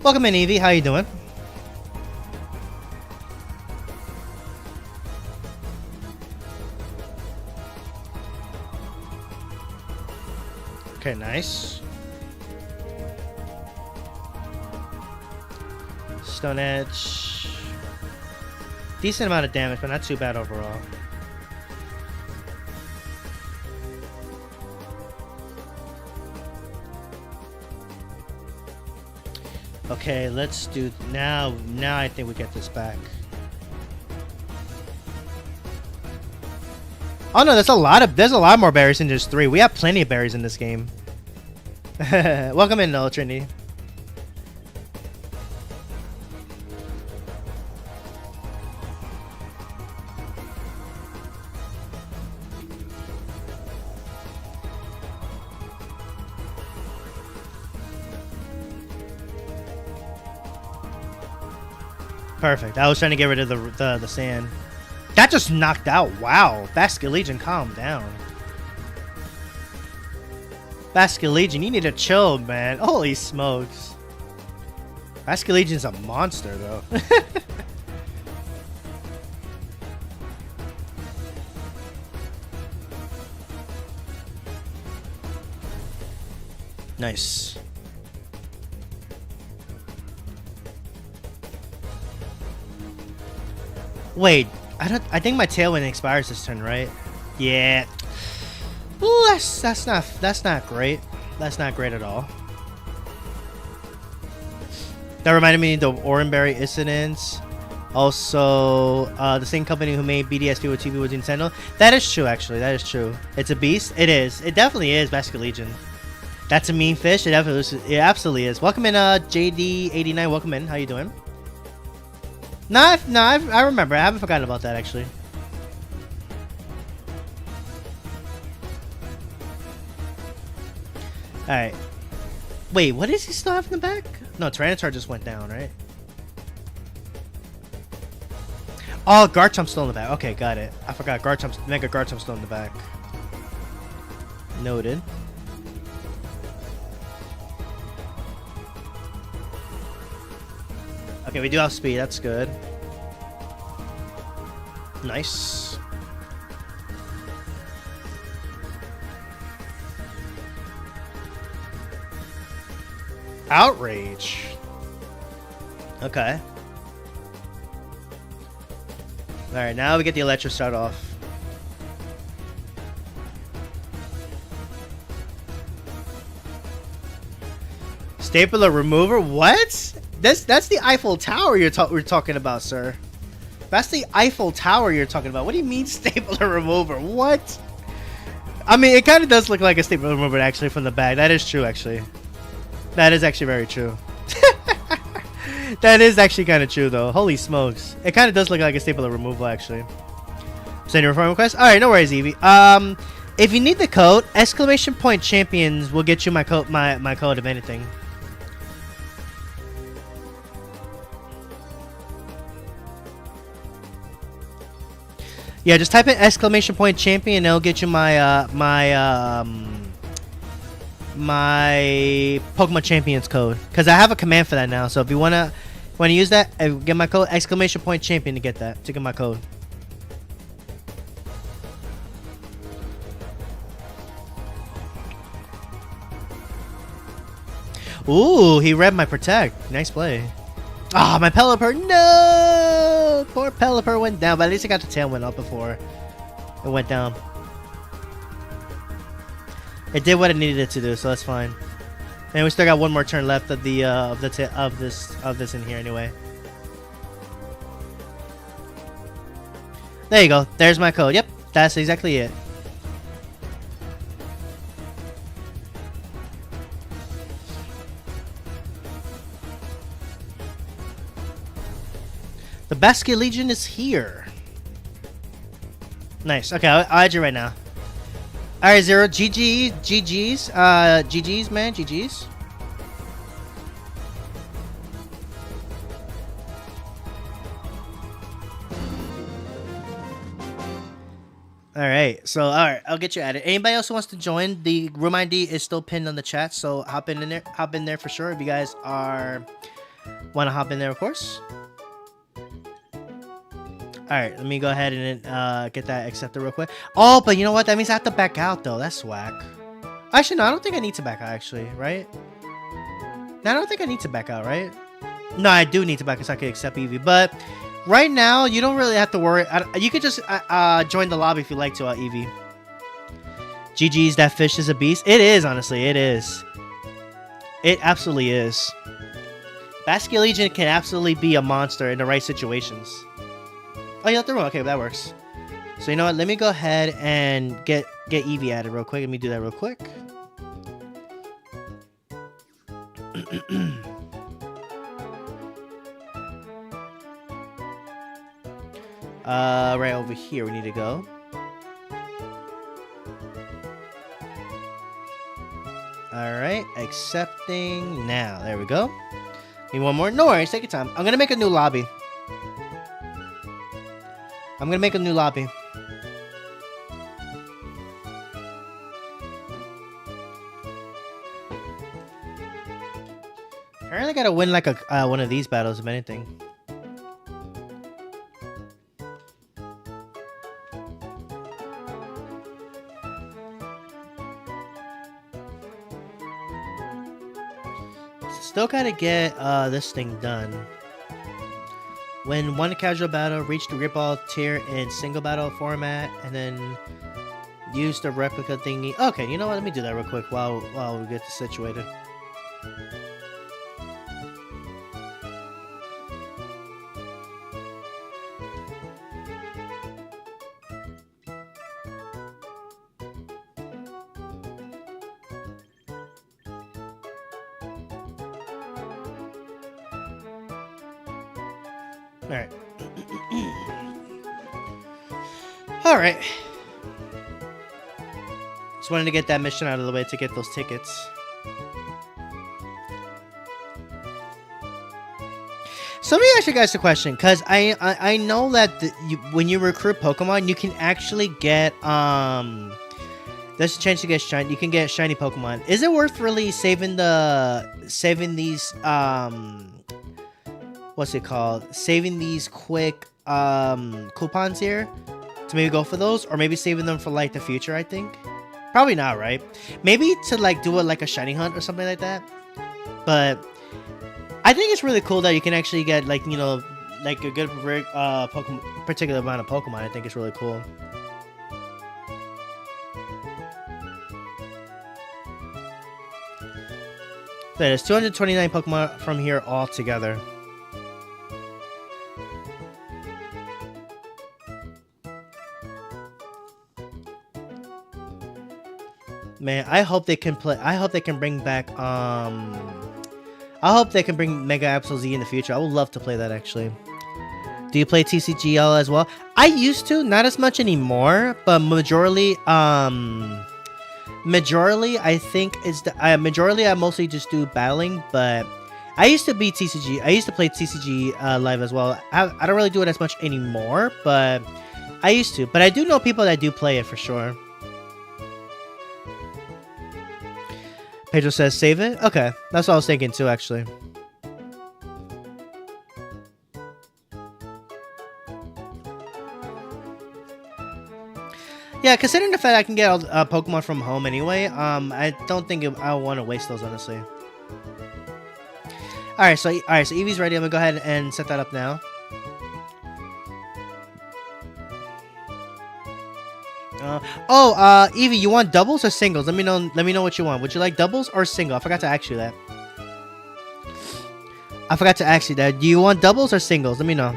Speaker 1: Welcome in, Evie. How you doing? Okay, nice. Stone Edge. Decent amount of damage, but not too bad overall. Okay, let's do now. Now I think we get this back. Oh no, there's a lot more berries than just 3. We have plenty of berries in this game. Welcome in, though, Trinity. Perfect. I was trying to get rid of the sand. That just knocked out. Wow. Basket Legion, calm down. Basket Legion, you need to chill, man. Holy smokes. Basket Legion's a monster, though. Nice. Wait, I think my Tailwind expires this turn, right? Yeah. Ooh, that's not great. That's not great at all. That reminded me of the Oranberry incidents. Also, the same company who made BDSP with TV was Nintendo. That is true, actually. That is true. It's a beast. It is. It definitely is. Basket Legion. That's a mean fish. It absolutely is. Welcome in, JD89. Welcome in. How you doing? I remember. I haven't forgotten about that, actually. Alright. Wait, what does he still have in the back? No, Tyranitar just went down, right? Oh, Garchomp's still in the back. Okay, got it. I forgot. Mega Garchomp's still in the back. Noted. Okay, we do have speed. That's good. Nice. Outrage. Okay. Alright, now we get the Electro start off. Stapler remover? What? That's the Eiffel Tower we're talking about, sir. That's the Eiffel Tower you're talking about. What do you mean stapler remover? What? I mean, it kind of does look like a stapler remover actually from the back. That is true, actually. That is actually very true. That is actually kind of true, though. Holy smokes. It kind of does look like a stapler removal, actually. Send your friend request? Alright, no worries, Evie. If you need the code, !champions will get you my code, my code, if anything. Yeah, just type in !champion and it'll get you my my Pokemon Champions code, because I have a command for that now. So if you wanna use that, get my code !champion to get that, to get my code. Ooh, he read my protect. Nice play. Ah, my Pelipper. No! Poor Pelipper went down, but at least I got the Tailwind up before it went down. It did what it needed it to do, so that's fine. And we still got one more turn left of the of this in here anyway. There you go. There's my code. Yep, that's exactly it. The Basket Legion is here. Nice. Okay, I'll add you right now. Alright, Zero. GG's, man. GG's. Alright, so I'll get you added. Anybody else who wants to join, the room ID is still pinned on the chat, so hop in there for sure if you guys want to hop in there, of course. Alright, let me go ahead and get that accepted real quick. Oh, but you know what? That means I have to back out, though. That's whack. Actually, no, I don't think I need to back out, actually, right? No, I don't think I need to back out, right? No, I do need to back out so I can accept Eevee. But right now, you don't really have to worry. You could just join the lobby if you like to, Eevee. GG's, that fish is a beast. It is, honestly. It is. It absolutely is. Basket Legion can absolutely be a monster in the right situations. Oh, you left the room. Okay, that works. So you know what? Let me go ahead and get Eevee added real quick. Let me do that real quick. Right over here we need to go. Alright, accepting now. There we go. Need one more. No worries, take your time. I'm gonna make a new lobby. Apparently I gotta win like a one of these battles, if anything. Still gotta get this thing done. Win one casual battle, reach the Great Ball tier in single battle format, and then use the replica thingy. Okay, you know what? Let me do that real quick while we get this situated. Alright. Alright. Just wanted to get that mission out of the way to get those tickets. So let me ask you guys a question, because I know that when you recruit Pokemon, you can actually get there's a chance to get shiny. You can get shiny Pokemon. Is it worth really saving these what's it called? Saving these quick coupons here to maybe go for those, or maybe saving them for like the future? I think probably not, right? Maybe to like do like a shiny hunt or something like that. But I think it's really cool that you can actually get like, you know, like a good particular amount of Pokemon. I think it's really cool. So there's 229 Pokemon from here all together. Man, I hope they can play. I hope they can bring back. I hope they can bring Mega Absol Z in the future. I would love to play that actually. Do you play TCGL as well? I used to, not as much anymore, but majorly, I think is the majorly. I mostly just do battling, but I used to be TCG. I used to play TCG live as well. I don't really do it as much anymore, but I used to. But I do know people that do play it for sure. Pedro says save it. Okay, that's what I was thinking too, actually. Yeah, considering the fact I can get Pokemon from home anyway, I don't think I want to waste those, honestly. All right, so Eevee's ready. I'm gonna go ahead and set that up now. Eevee, you want doubles or singles? Let me know. Let me know what you want. Would you like doubles or single? I forgot to ask you that. Do you want doubles or singles? Let me know.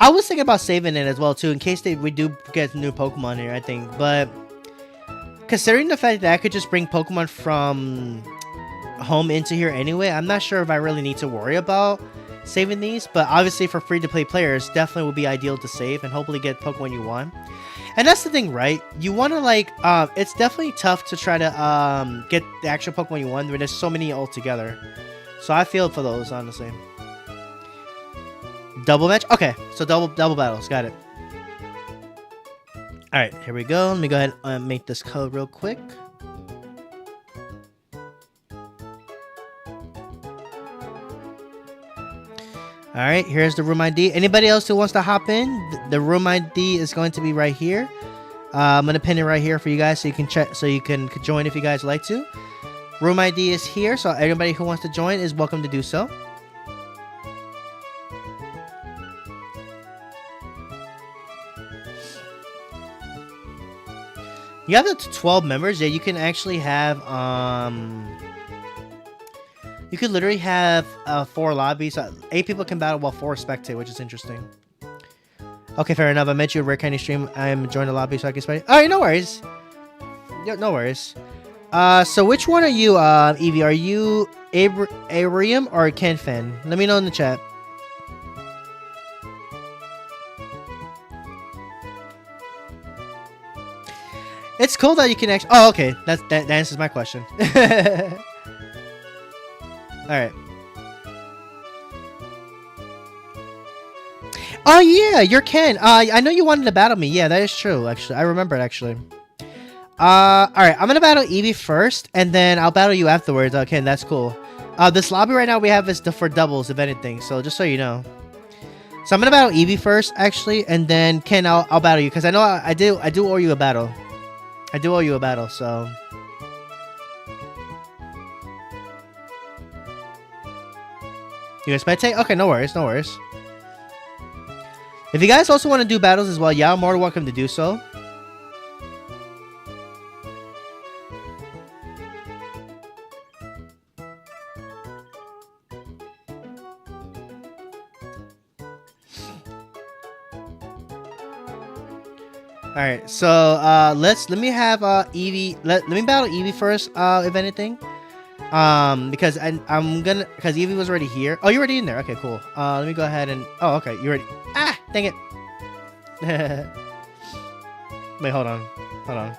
Speaker 1: I was thinking about saving it as well too, in case we do get new Pokemon here. I think, but considering the fact that I could just bring Pokemon from home into here anyway, I'm not sure if I really need to worry about saving these. But obviously, for free-to-play players, definitely would be ideal to save and hopefully get Pokemon you want. And that's the thing, right? You want to like, it's definitely tough to try to get the actual Pokemon you want when there's so many altogether. So I feel for those, honestly. Double match? Okay, so double battles. Got it. Alright, here we go. Let me go ahead and make this code real quick. Alright, here's the room ID. Anybody else who wants to hop in, the room ID is going to be right here. I'm going to pin it right here for you guys so you can check, so you can join if you guys like to. Room ID is here, so anybody who wants to join is welcome to do so. You have up to 12 members. Yeah, you can actually have, you could literally have 4 lobbies. 8 people can battle while 4 spectate, which is interesting. Okay, fair enough. I met you at Rare Candy Stream. I'm joining the lobby so I can spectate. Alright, no worries. Yeah, no worries. So which one are you, Eevee? Are you Arium or Kenfen? Let me know in the chat. It's cool that you can actually... Oh, okay. That answers my question. Alright. Oh, yeah. You're Ken. I know you wanted to battle me. Yeah, that is true, actually. I remember it, actually. Alright. I'm gonna battle Eevee first, and then I'll battle you afterwards. Ken, that's cool. This lobby right now we have is for doubles, if anything. So, just so you know. So, I'm gonna battle Eevee first, actually, and then Ken, I'll battle you. Because I know I do owe you a battle. I do owe you a battle, so... You guys spectate? Okay, no worries, no worries. If you guys also want to do battles as well, yeah, I'm more than welcome to do so. Alright, so let me have Eevee let me battle Eevee first, if anything. Because because Eevee was already here. Oh, you're already in there. Okay, cool. Let me go ahead and... Oh, okay, you're ready. Ah, dang it. Wait, hold on. Hold on.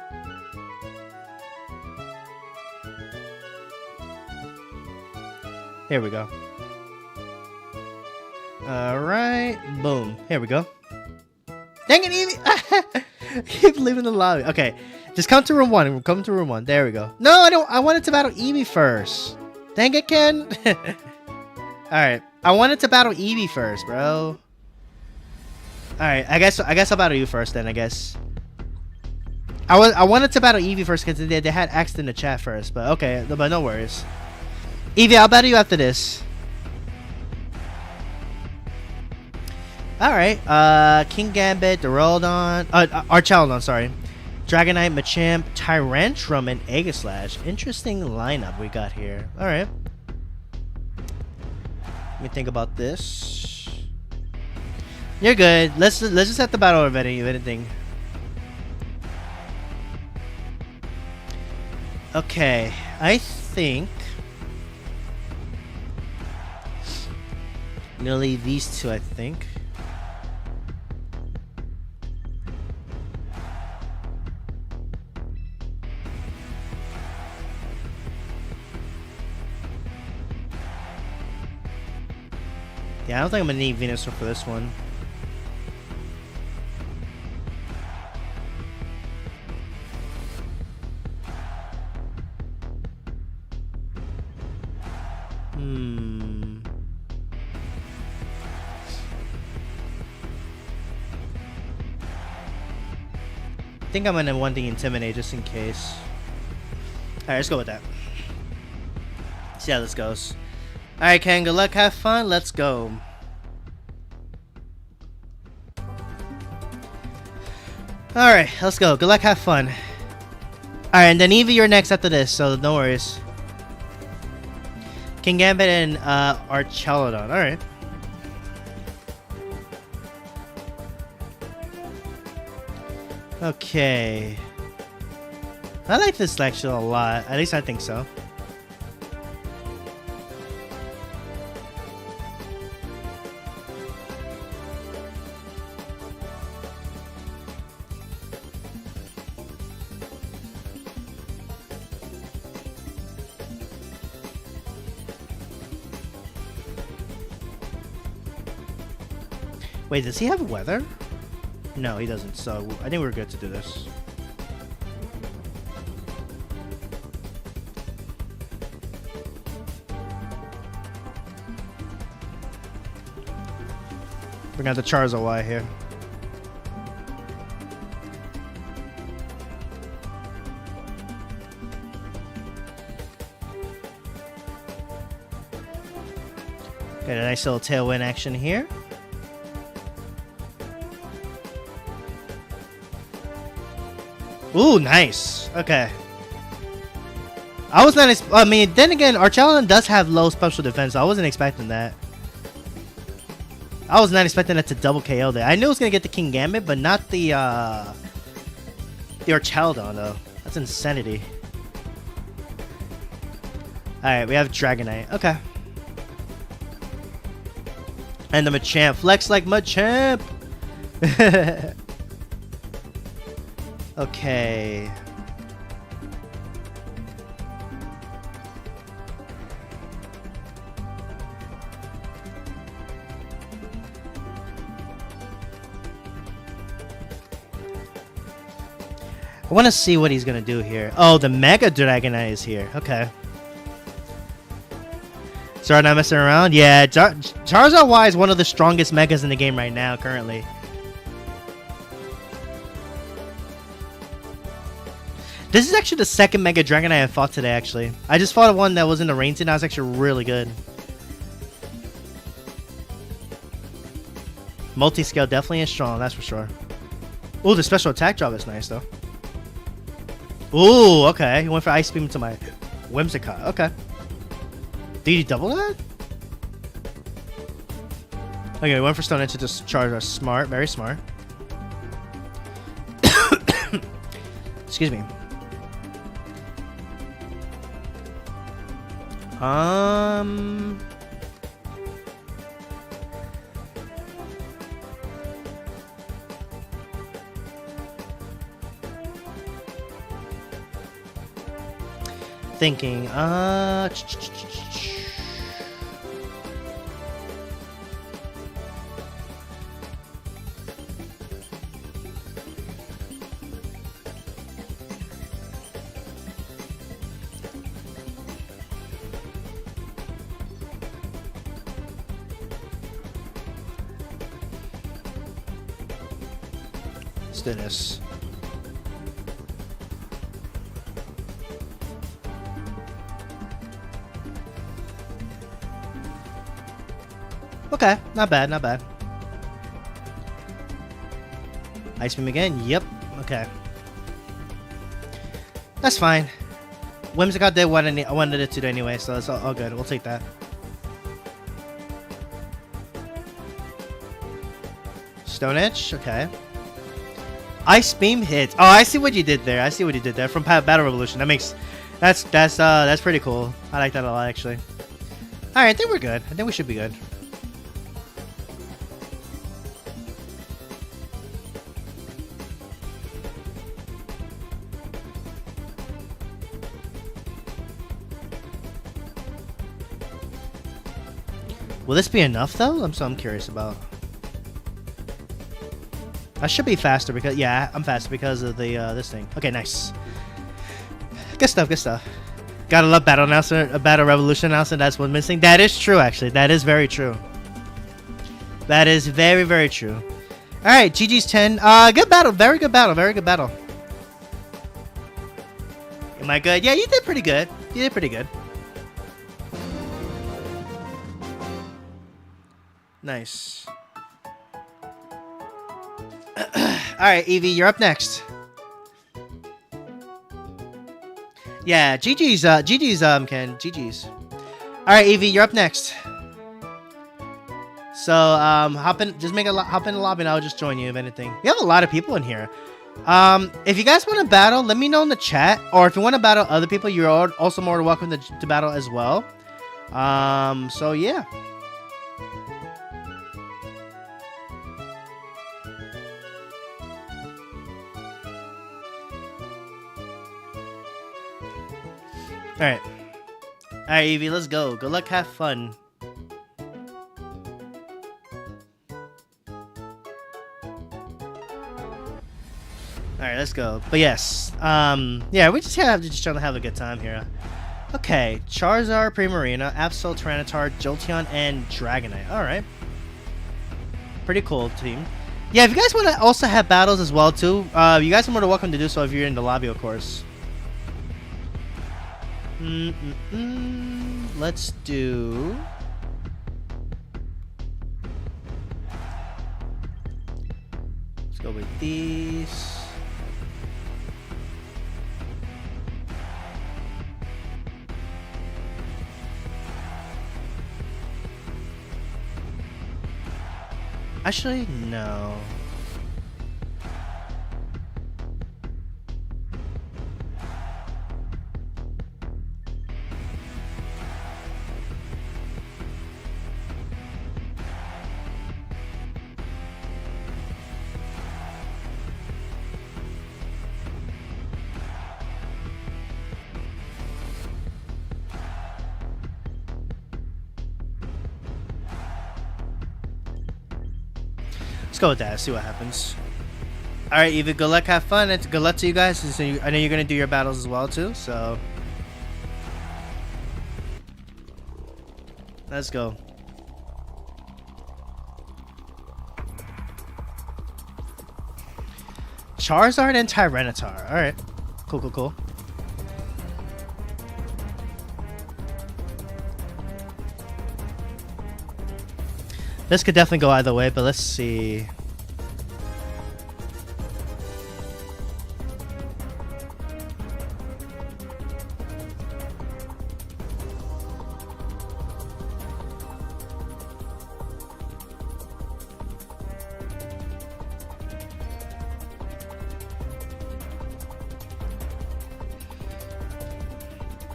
Speaker 1: Here we go. Alright, boom. Here we go. Dang it, Eevee! Keep leaving the lobby. Okay, just come to room 1. Come to room 1. There we go. No, I don't. I wanted to battle Eevee first. Dang it, Ken. Alright, I wanted to battle Eevee first, bro. Alright, I guess I'll battle you first then, I guess. I wanted to battle Eevee first because they had asked in the chat first, but okay, but no worries. Eevee, I'll battle you after this. Alright, King Gambit, Duraludon, Archaludon, sorry. Dragonite, Machamp, Tyrantrum, and Aegislash. Interesting lineup we got here. Alright. Let me think about this. You're good. Let's just have the battle of anything. Okay, I think I'm gonna leave these two, I think. Yeah, I don't think I'm gonna need Venusaur for this one. I think I'm gonna want the Intimidate just in case. Alright, let's go with that. See how this goes. Alright, Ken, good luck, have fun, let's go. Alright, let's go. Good luck, have fun. Alright, and then Evie, you're next after this, so no worries. King Gambit and Archelodon. Alright. Okay. I like this selection a lot. At least I think so. Wait, does he have weather? No, he doesn't, so I think we're good to do this. We're gonna have the Charizard Y here. Got a nice little tailwind action here. Ooh, nice. Okay. I was not. I mean, then again, Archelodon does have low special defense. So I wasn't expecting that. I was not expecting that to double KO there. I knew it was gonna get the King Gambit, but not the Archelodon though. That's insanity. All right, we have Dragonite. Okay. And the Machamp. Flex like Machamp. Okay. I want to see what he's going to do here. Oh, the Mega Dragonite is here. Okay. Sorry, not messing around. Yeah, Charizard Y is one of the strongest Megas in the game right now, currently. This is actually the second Mega Dragonite I fought today, actually. I just fought one that was in the rain and that was actually really good. Multi-scale definitely is strong, that's for sure. Ooh, the special attack drop is nice, though. Ooh, okay. He went for Ice Beam to my Whimsicott. Okay. Did he double that? Okay, he went for Stone Edge to just Charizard. Smart, very smart. Excuse me. Thinking, let's do this. Okay, not bad, not bad. Ice Beam again? Yep. Okay. That's fine. Whimsicott did what I wanted it to do anyway, so it's all good. We'll take that. Stone Edge? Okay. Ice Beam hits. Oh, I see what you did there. I see what you did there. From Battle Revolution. That makes... That's pretty cool. I like that a lot, actually. Alright, I think we're good. I think we should be good. Will this be enough though? I'm curious about. I should be faster because I'm faster because of the this thing. Okay, nice. Good stuff, good stuff. Gotta love battle announcer, a battle revolution announcer. That's what's missing. That is true, actually. That is very true. That is very, very true. All right, GG's 10. Good battle. Very good battle. Very good battle. Am I good? Yeah, you did pretty good. You did pretty good. Nice. All right, Evie, you're up next. Yeah, GG's, Ken. GG's. All right, Evie, you're up next. So, hop in the lobby and I'll just join you if anything. We have a lot of people in here. If you guys want to battle, let me know in the chat. Or if you want to battle other people, you're also more than welcome to battle as well. So yeah. Alright. Alright, Evie, let's go. Good luck, have fun. Alright, let's go. But yes, yeah, we just have to just trying to have a good time here. Okay, Charizard, Primarina, Absol, Tyranitar, Jolteon, and Dragonite. Alright. Pretty cool team. Yeah, if you guys want to also have battles as well, too, you guys are more than welcome to do so if you're in the lobby, of course. Let's do... Let's go with these. Actually, no. Let's go with that. See what happens. All right, Eva. Good luck. Have fun. And good luck to you guys. So I know you're gonna do your battles as well too. So let's go. Charizard and Tyranitar. All right. Cool. Cool. Cool. This could definitely go either way, but let's see.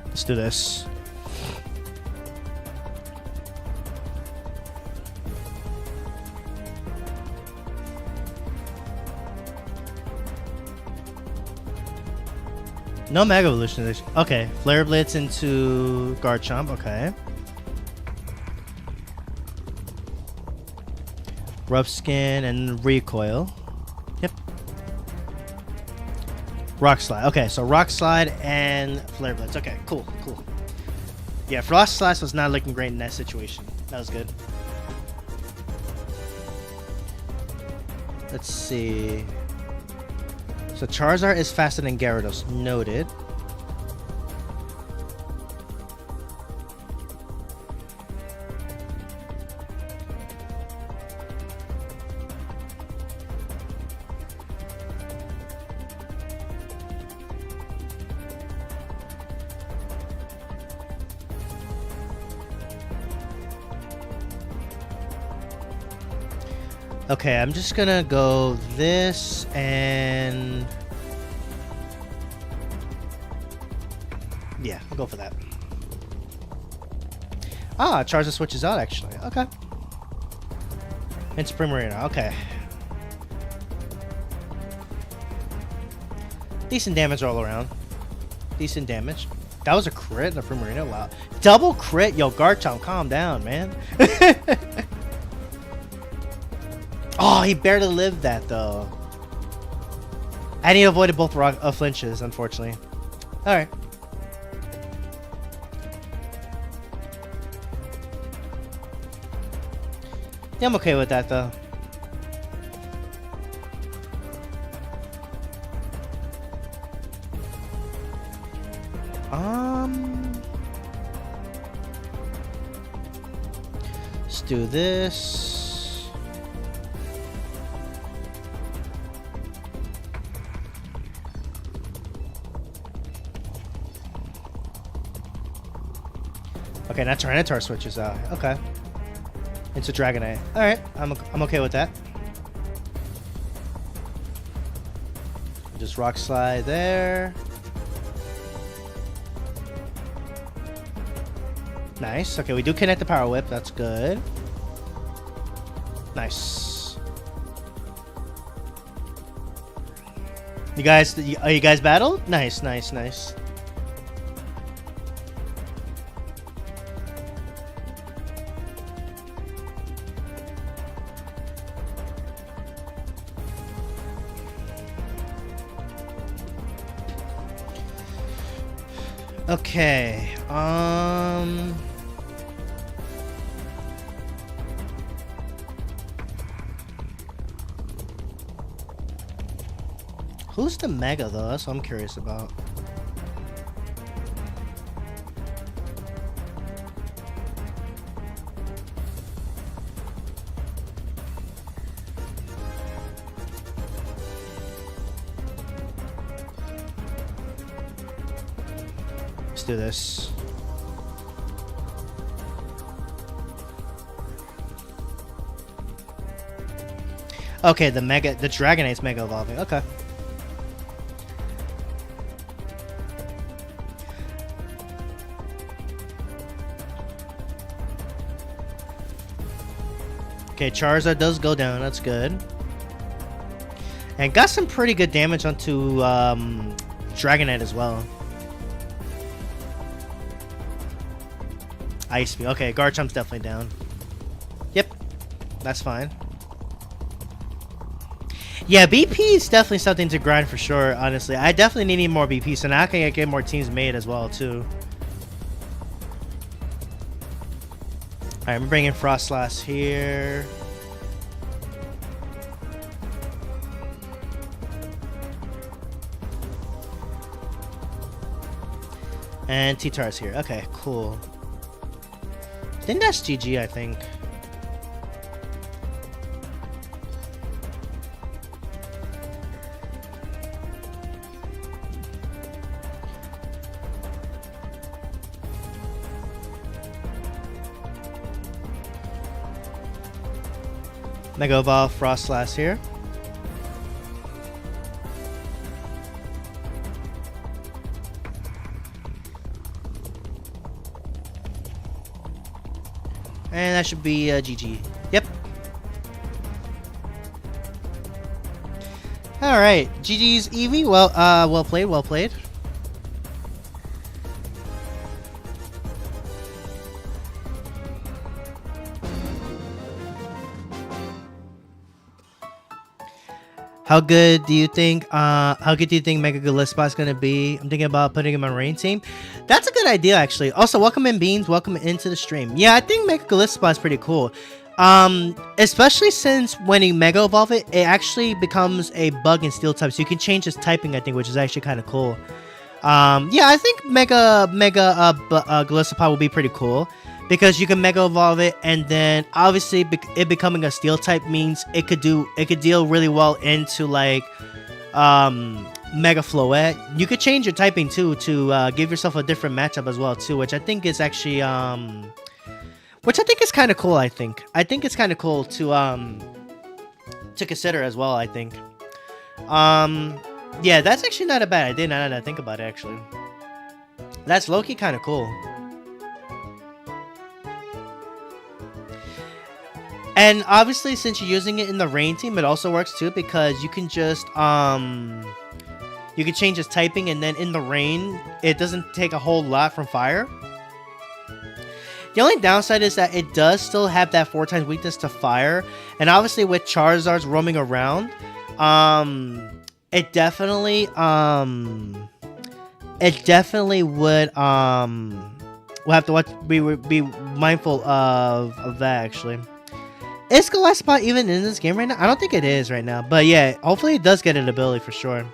Speaker 1: Let's do this. No Mega Evolution. Okay, Flare Blitz into Garchomp. Okay. Rough Skin and Recoil. Yep. Rock Slide. Okay, so Rock Slide and Flare Blitz. Okay, cool, cool. Yeah, Frost Slash was not looking great in that situation. That was good. Let's see. So Charizard is faster than Gyarados. Noted. Okay, I'm just gonna go this and... yeah, I'll go for that. Ah, Charizard switches out actually. Okay. Into Primarina. Okay. Decent damage all around. Decent damage. That was a crit, the Primarina. Wow. Double crit? Yo, Garchomp, calm down, man. Oh, he barely lived that, though. And he avoided both flinches, unfortunately. Alright. Yeah, I'm okay with that though. Let's do this. Okay, now Tyranitar switches out. Okay. Into Dragonite. Alright, I'm okay with that. Just Rock Slide there. Nice. Okay, we do connect the Power Whip. That's good. Nice. You guys, are you guys battled? Nice, nice, nice. Okay. Who's the Mega though? That's what I'm curious about. Let's do this. Okay, the Dragonite's Mega Evolving. Okay. Okay, Charizard does go down. That's good. And got some pretty good damage onto Dragonite as well. Ice Beam. Okay, Garchomp's definitely down. Yep, that's fine. Yeah, BP is definitely something to grind for sure, honestly. I definitely need more BP, so now I can get more teams made as well, too. Alright, I'm bringing Frostlass here. And T-Tar's here. Okay, cool. I think that's GG, I think. Mega Evolve Frostlass here. And that should be GG. Yep. Alright. GG's Eevee. Well, well played, well played. How good do you think Mega Gillespie's gonna be? I'm thinking about putting him on rain team. That's a good idea, actually. Also, welcome in Beans, welcome into the stream. Yeah, I think Mega Gillespie is pretty cool. Especially since when you Mega Evolve it, it actually becomes a bug in Steel type, so you can change its typing, I think, which is actually kind of cool. Yeah, I think Mega Gillespie will be pretty cool. Because you can Mega Evolve it, and then obviously it becoming a Steel type means it could deal really well into like Mega Floette. You could change your typing too to give yourself a different matchup as well too, which I think is actually kind of cool. I think it's kind of cool to consider as well. I think yeah, that's actually not a bad idea. Now that I think about it, actually, that's low-key kind of cool. And obviously, since you're using it in the rain team, it also works too, because you can just you can change its typing, and then in the rain, it doesn't take a whole lot from fire. The only downside is that it does still have that 4 times weakness to fire, and obviously with Charizard's roaming around, it definitely would we'll have to be mindful of that, actually. Is Gillespie even in this game right now? I don't think it is right now. But yeah, hopefully it does get an ability for sure.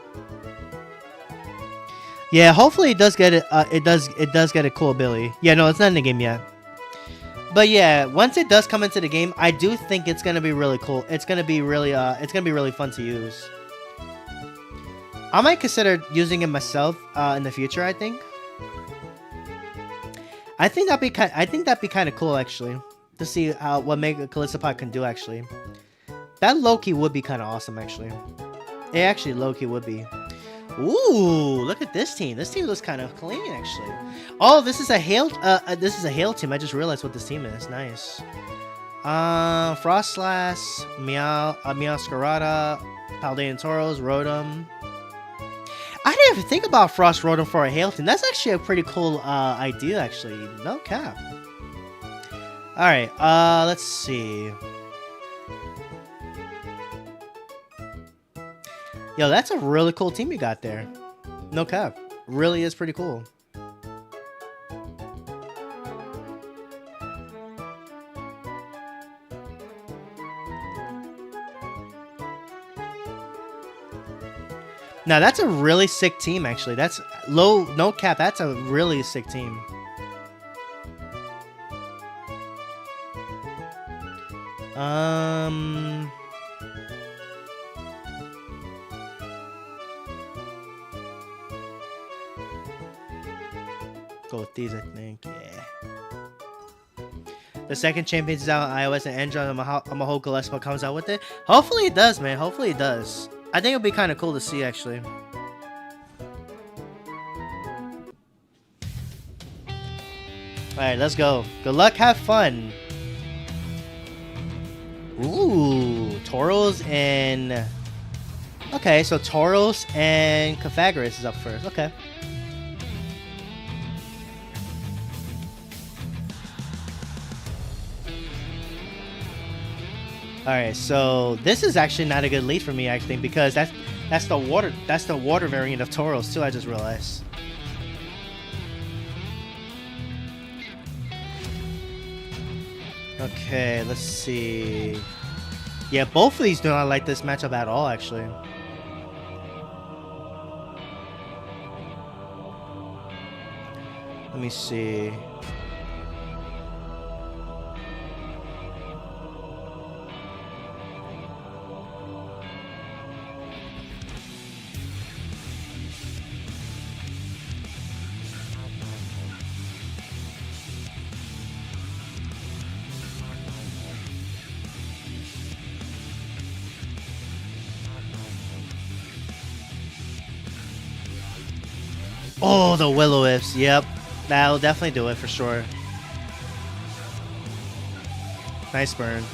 Speaker 1: Yeah, hopefully it does get it. It does get a cool ability. Yeah, no, it's not in the game yet. But yeah, once it does come into the game, I do think it's gonna be really cool. It's gonna be really fun to use. I might consider using it myself in the future. I think that'd be kind of cool actually, to see what Mega Calistopod can do actually. That low-key would be kind of awesome actually. It actually low-key would be. Ooh, look at this team. This team looks kind of clean actually. Oh, this is a hail team. I just realized what this team is. Nice. Frostlass, Meowscarada, Paldean Tauros, Rotom. I didn't even think about Frost Rotom for a hail team. That's actually a pretty cool idea actually. No cap. Alright, let's see. Yo, that's a really cool team you got there. No cap. Really is pretty cool. Now, that's a really sick team, actually. That's no cap. That's a really sick team. Go with these, I think. Yeah. The second Champions is out on iOS and Android. I'm a whole Gillespie comes out with it. Hopefully it does, man. Hopefully it does. I think it'll be kind of cool to see, actually. Alright, let's go. Good luck, have fun. Ooh, Tauros and... Okay, so Tauros and Pythagoras is up first. Okay. Alright, so this is actually not a good lead for me, I think, because that's the water variant of Tauros too, I just realized. Okay, let's see. Yeah, both of these do not like this matchup at all, actually. Let me see. Oh, the Will-O-Wisps. Yep. That'll definitely do it for sure. Nice burn.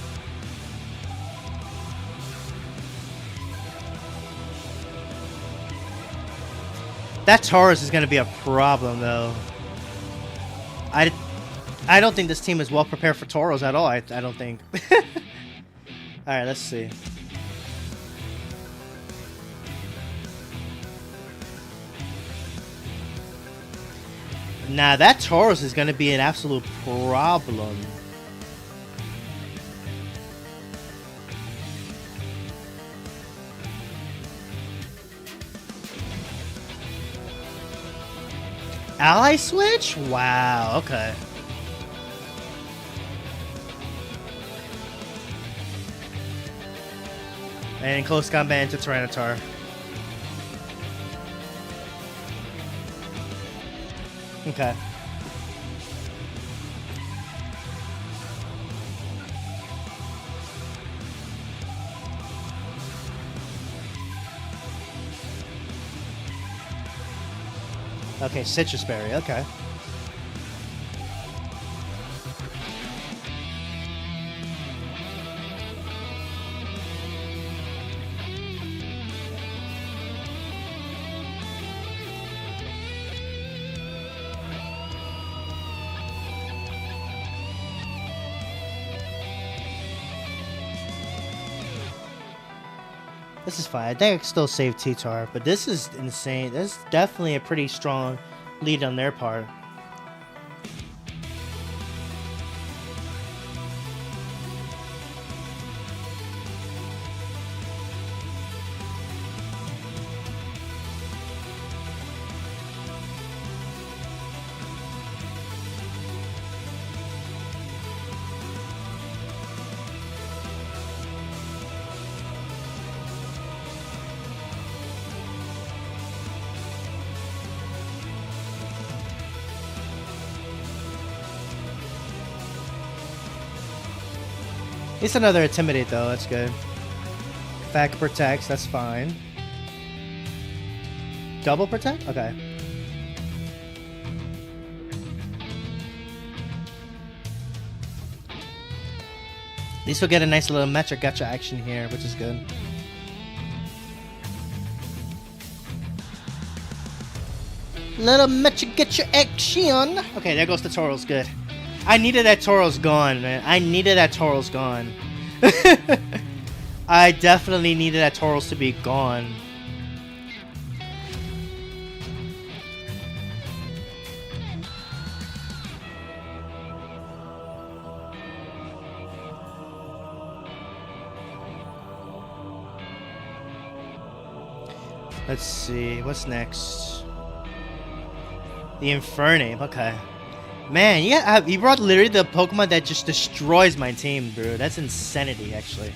Speaker 1: That Tauros is going to be a problem, though. I don't think this team is well prepared for Tauros at all. I don't think. Alright, let's see. Nah, that Tauros is going to be an absolute problem. Ally switch? Wow, okay. And close combat into Tyranitar. Okay. Okay, Citrus Berry, okay. This is fine. I think I can still save T-Tar, but this is insane. This is definitely a pretty strong lead on their part. It's another Intimidate though, that's good. Fact protects, that's fine. Double protect? Okay. At least we'll get a nice little metric gotcha action here, which is good. Little metric gotcha action. Okay, there goes the Tauros. Good. I needed that Tauros gone, man. I needed that Tauros gone. I definitely needed that Tauros to be gone. Let's see, what's next? The Infernape, okay. Man, yeah, you brought literally the Pokemon that just destroys my team, bro. That's insanity, actually.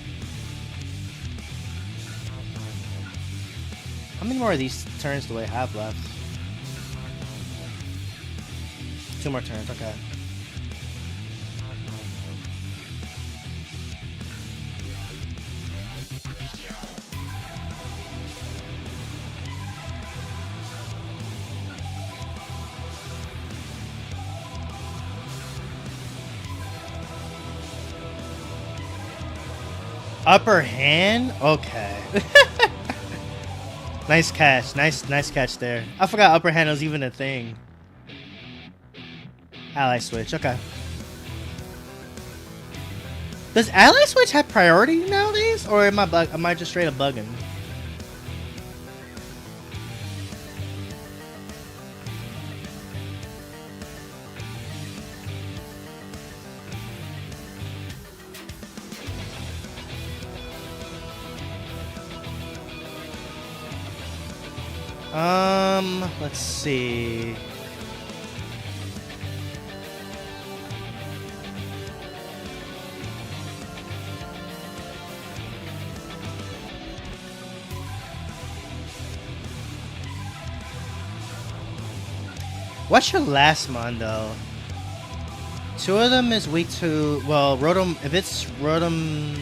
Speaker 1: How many more of these turns do I have left? 2 more turns, okay. Upper hand? Okay. Nice catch. Nice catch there. I forgot upper hand was even a thing. Ally switch. Okay. Does ally switch have priority nowadays, or am I just straight up bugging? Let's see. What's your last mon though? 2 of them is weak to, well, Rotom, if it's Rotom.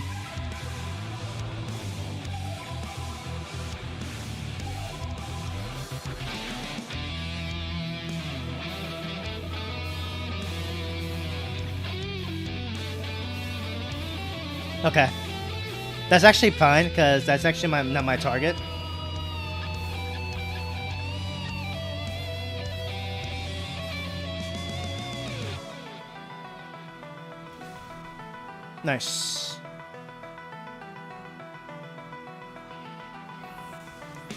Speaker 1: Okay. That's actually fine, because that's actually not my target. Nice.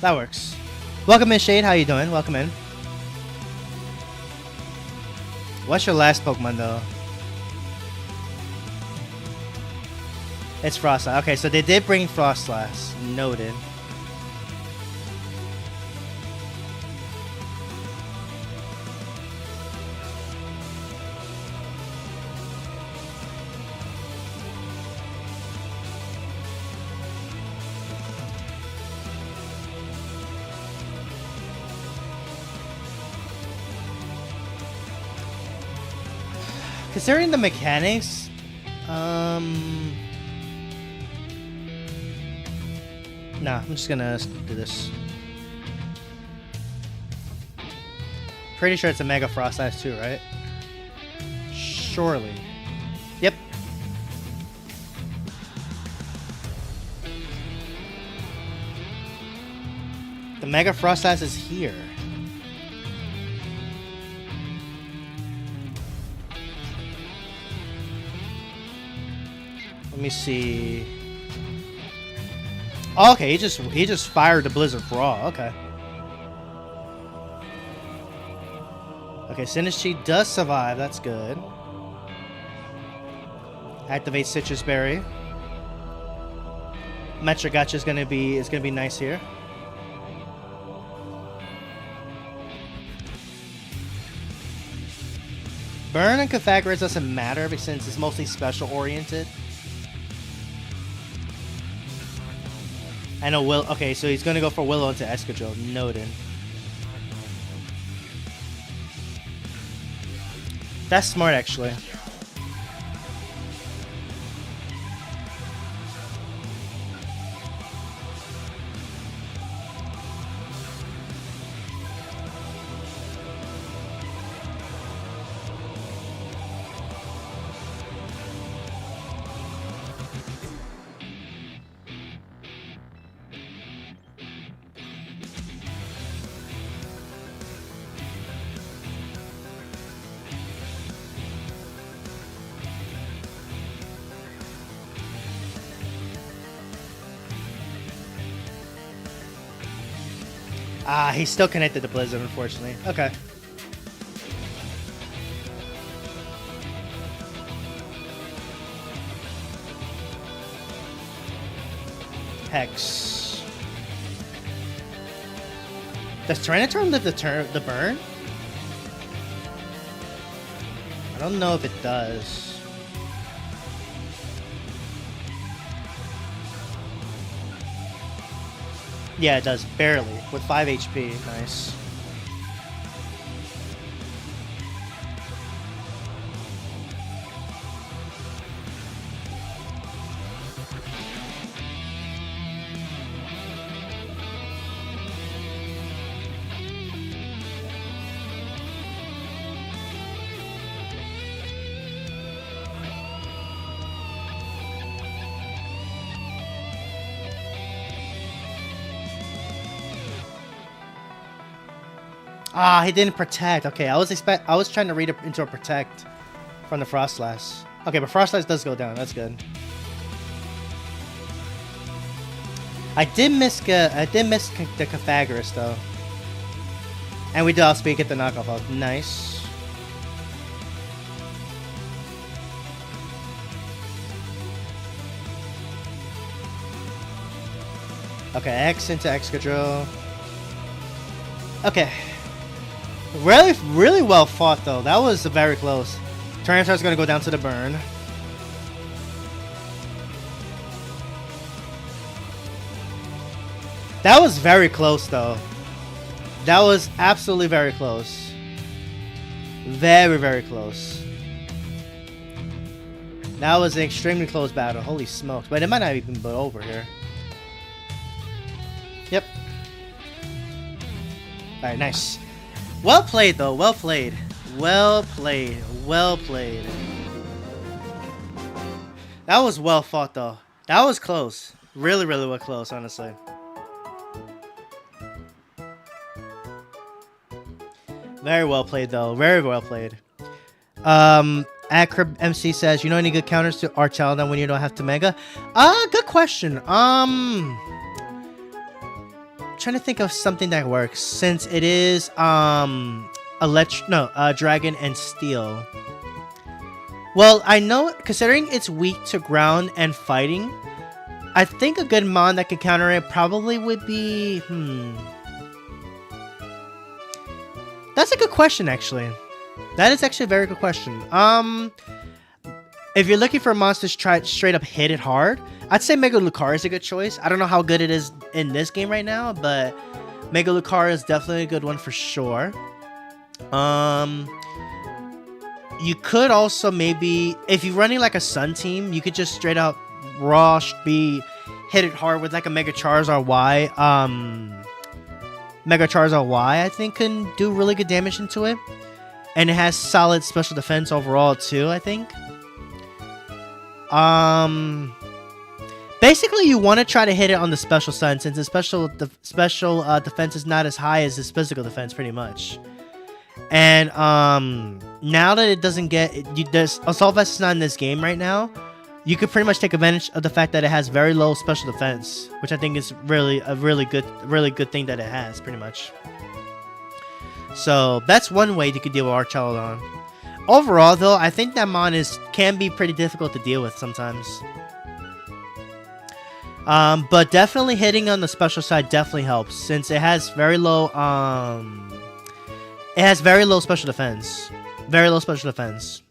Speaker 1: That works. Welcome in, Shade. How you doing? Welcome in. What's your last Pokemon, though? It's Frostlass. Okay, so they did bring Frostlass. Noted. Considering the mechanics, nah, I'm just gonna do this. Pretty sure it's a Mega Frostlass too, right? Surely. Yep. The Mega Frostlass is here. Let me see. Oh, okay, he just fired the Blizzard Brawl. Okay. Okay, Sinistcha does survive. That's good. Activate Citrus Berry. Metra Gotcha is gonna be nice here. Burn and Pythagoras doesn't matter since it's mostly special oriented. I know Will. Okay, so he's gonna go for Willow into Escadrille. Noted. That's smart, actually. Ah, he's still connected to Blizzard, unfortunately. Okay. Hex. Does Tyranitar live the burn? I don't know if it does. Yeah, it does. Barely. With 5 HP. Nice. Ah, he didn't protect. Okay, I was trying to read it into a protect from the Frostlass. Okay, but Frostlass does go down. That's good. I did miss the Pythagoras though, and we did also get the knockoff out. Nice. Okay, X into Excadrill. Okay. Really well fought though. That was very close. Tyranitar's gonna go down to the burn. That was very close though. That was absolutely very close. Very close. That was an extremely close battle. Holy smokes. But it might not even be over here. Yep. Alright, nice. Well played, though. Well played. Well played. Well played. That was well fought, though. That was close. Really well close, honestly. Very well played, though. Very well played. Akrib MC says, you know any good counters to Archaludon when you don't have to Mega? Good question. Trying to think of something that works since it is Dragon and Steel. Well, I know considering it's weak to ground and fighting, I think a good mon that could counter it probably would be That's a good question actually. That is actually a very good question. If you're looking for a monster to try straight up hit it hard, I'd say Mega Lucario is a good choice. I don't know how good it is in this game right now, but Mega Lucario is definitely a good one for sure. You could also maybe, if you're running like a Sun team, you could just straight up raw hit it hard with like a Mega Charizard Y. Mega Charizard Y, I think, can do really good damage into it. And it has solid special defense overall too, I think. Basically, you want to try to hit it on the special side, since the special defense is not as high as his physical defense, pretty much. And now that it doesn't get, there's Assault Vest is not in this game right now. You could pretty much take advantage of the fact that it has very low special defense, which I think is really a really good thing that it has, pretty much. So that's one way you could deal with Archaludon. Overall, though, I think that mon can be pretty difficult to deal with sometimes. But definitely hitting on the special side definitely helps, since it has very low special defense. Very low special defense.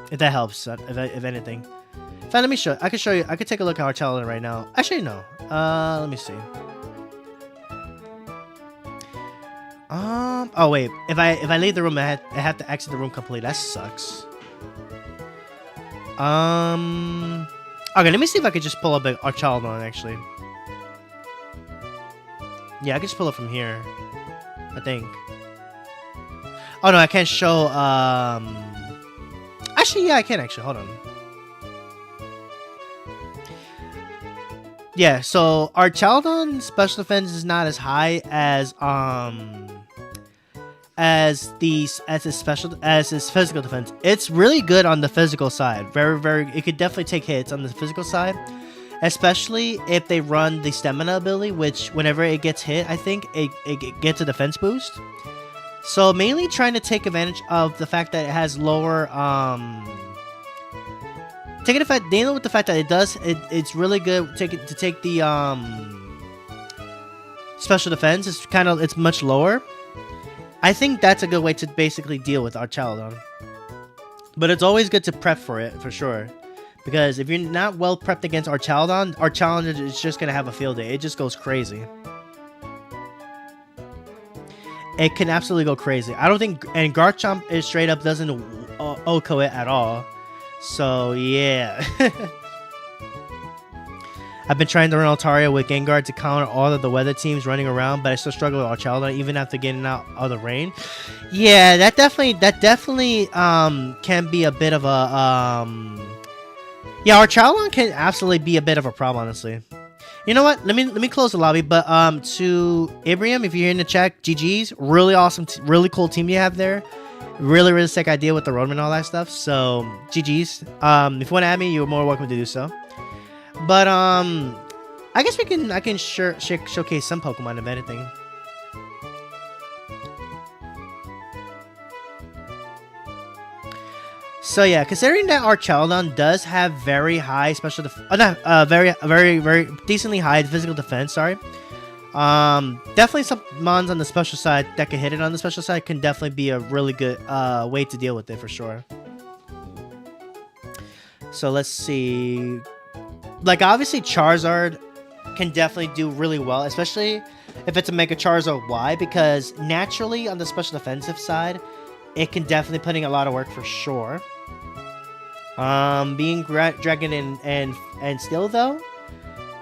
Speaker 1: If that helps, if anything. In fact, let me show. I can show you. I could take a look at Archaludon right now. Actually, no. Let me see. Oh wait. If I leave the room, I have to exit the room completely. That sucks. Okay, let me see if I could just pull up an Archaludon, actually. Yeah, I can just pull it from here. I think. Oh no, I can't show, Actually, yeah, I can actually. Hold on. Yeah, so Archaludon's special defense is not as high as his physical defense. It's really good on the physical side. It could definitely take hits on the physical side. especially if they run the stamina ability, which whenever it gets hit, I think it gets a defense boost. So mainly trying to take advantage of the fact that it has lower dealing with the fact that it's really good to take the special defense. It's much lower. I think that's a good way to basically deal with Archaludon. But it's always good to prep for it, for sure. Because if you're not well prepped against Archaludon is just going to have a field day. It just goes crazy. It can absolutely go crazy. I don't think... And Garchomp is straight up doesn't OHKO it at all. So, yeah. I've been trying to run Altaria with Gengar to counter all of the weather teams running around, but I still struggle with Archaludon even after getting out of the rain. Yeah, that definitely can be a bit of a yeah, Archaludon can absolutely be a bit of a problem, honestly. You know what? Let me close the lobby, but to Ibrium, if you're here in the chat, GG's, really awesome, really cool team you have there. Really sick idea with the roadman and all that stuff. So GG's. If you want to add me, you're more welcome to do so. But I guess I can showcase some Pokemon if anything. So yeah, considering that Archaludon does have very high special very decently high physical defense, sorry. Definitely some mons on the special side that can hit it on the special side can definitely be a really good way to deal with it for sure. So let's see. Like, obviously, Charizard can definitely do really well, especially if it's a Mega Charizard Y, because naturally, on the special defensive side, it can definitely put in a lot of work for sure. Being Dragon and Steel, though,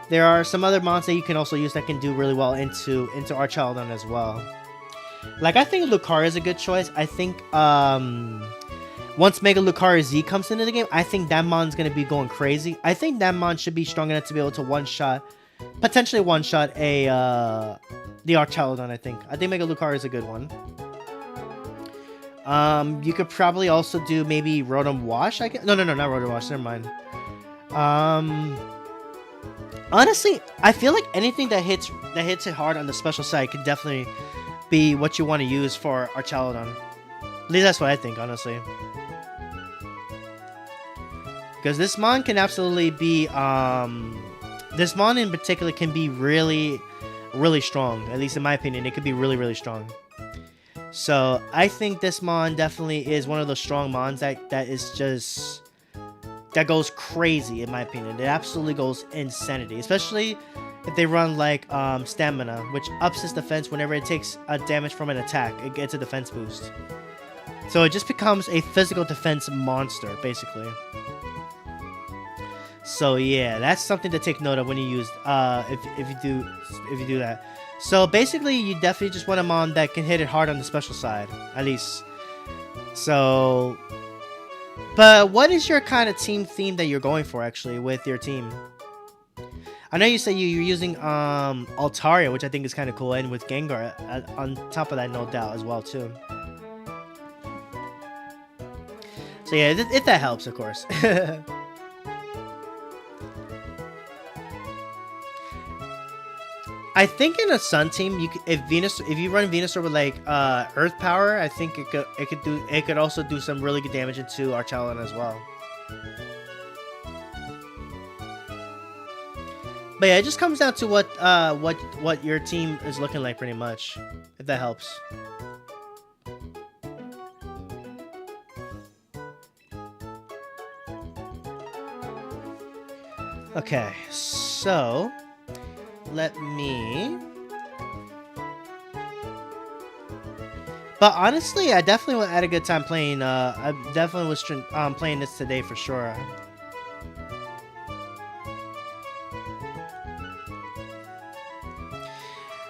Speaker 1: there are some other mons that you can also use that can do really well into Archaludon as well. Like, I think Lucario is a good choice. I think, once Mega Lucario Z comes into the game, I think that mon's going to be going crazy. I think that mon should be strong enough to be able to potentially one-shot the Archaludon, I think. I think Mega Lucario is a good one. You could probably also do maybe Rotom Wash. No, not Rotom Wash. Never mind. Honestly, I feel like anything that hits it hard on the special side could definitely be what you want to use for Archaludon. At least that's what I think, honestly. Because this mon can absolutely be, this mon in particular can be really, really strong. At least in my opinion, it could be really, really strong. So, I think this mon definitely is one of those strong mons that is just, that goes crazy, in my opinion. It absolutely goes insanity. Especially if they run, like, Stamina, which ups its defense whenever it takes a damage from an attack. It gets a defense boost. So, it just becomes a physical defense monster, basically. So yeah, that's something to take note of when you use if you do that. So basically, you definitely just want a mon that can hit it hard on the special side, at least. So, but what is your kind of team theme that you're going for actually with your team? I know you said you're using Altaria, which I think is kind of cool, and with Gengar on top of that, no doubt as well too. So yeah, if that helps, of course. I think in a Sun team, if you run Venusaur with like Earth Power, I think it could also do some really good damage into Archaludon as well. But yeah, it just comes down to what your team is looking like, pretty much, if that helps. Okay, so let me. But honestly, I definitely had a good time playing. I definitely was playing this today for sure.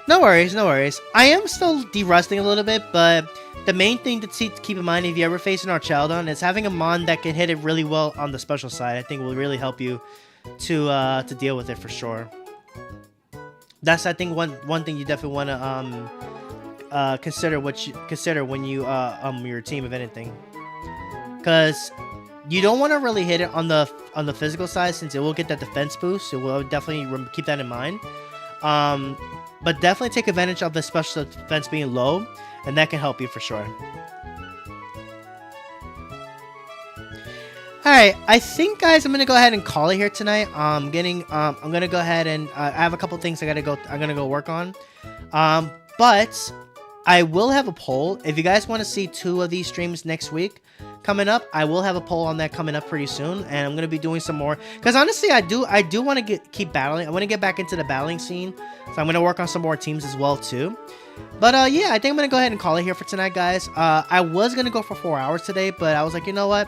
Speaker 1: No worries, no worries. I am still de-rusting a little bit, but the main thing to keep in mind if you ever face an Archaludon is having a mon that can hit it really well on the special side. I think will really help you to deal with it for sure. That's, I think, one thing you definitely want to consider when you your team, if anything, because You don't want to really hit it on the physical side since it will get that defense boost. So we'll definitely keep that in mind. But definitely take advantage of the special defense being low, and that can help you for sure. Alright, I think, guys, I'm gonna go ahead and call it here tonight. I'm gonna go ahead and I have a couple things I'm gonna go work on. But I will have a poll. If you guys want to see 2 of these streams next week coming up, I will have a poll on that coming up pretty soon, and I'm gonna be doing some more. Because honestly, I do want to keep battling. I want to get back into the battling scene, so I'm gonna work on some more teams as well too. But yeah, I think I'm gonna go ahead and call it here for tonight, guys. I was gonna go for 4 hours today, but I was like, you know what?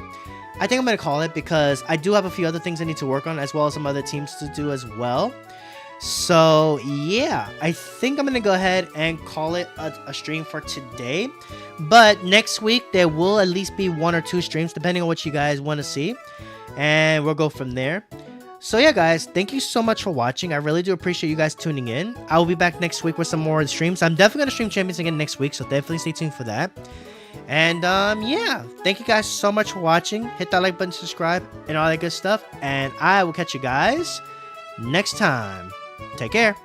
Speaker 1: I think I'm gonna call it because I do have a few other things I need to work on, as well as some other teams to do as well. So yeah, I think I'm gonna go ahead and call it a stream for today. But next week there will at least be 1 or 2 streams depending on what you guys want to see, and we'll go from there. So yeah, guys, thank you so much for watching. I really do appreciate you guys tuning in. I will be back next week with some more streams. I'm definitely gonna stream Champions again next week, so definitely stay tuned for that. And yeah, thank you guys so much for watching. Hit that like button, subscribe, and all that good stuff, and I will catch you guys next time. Take care.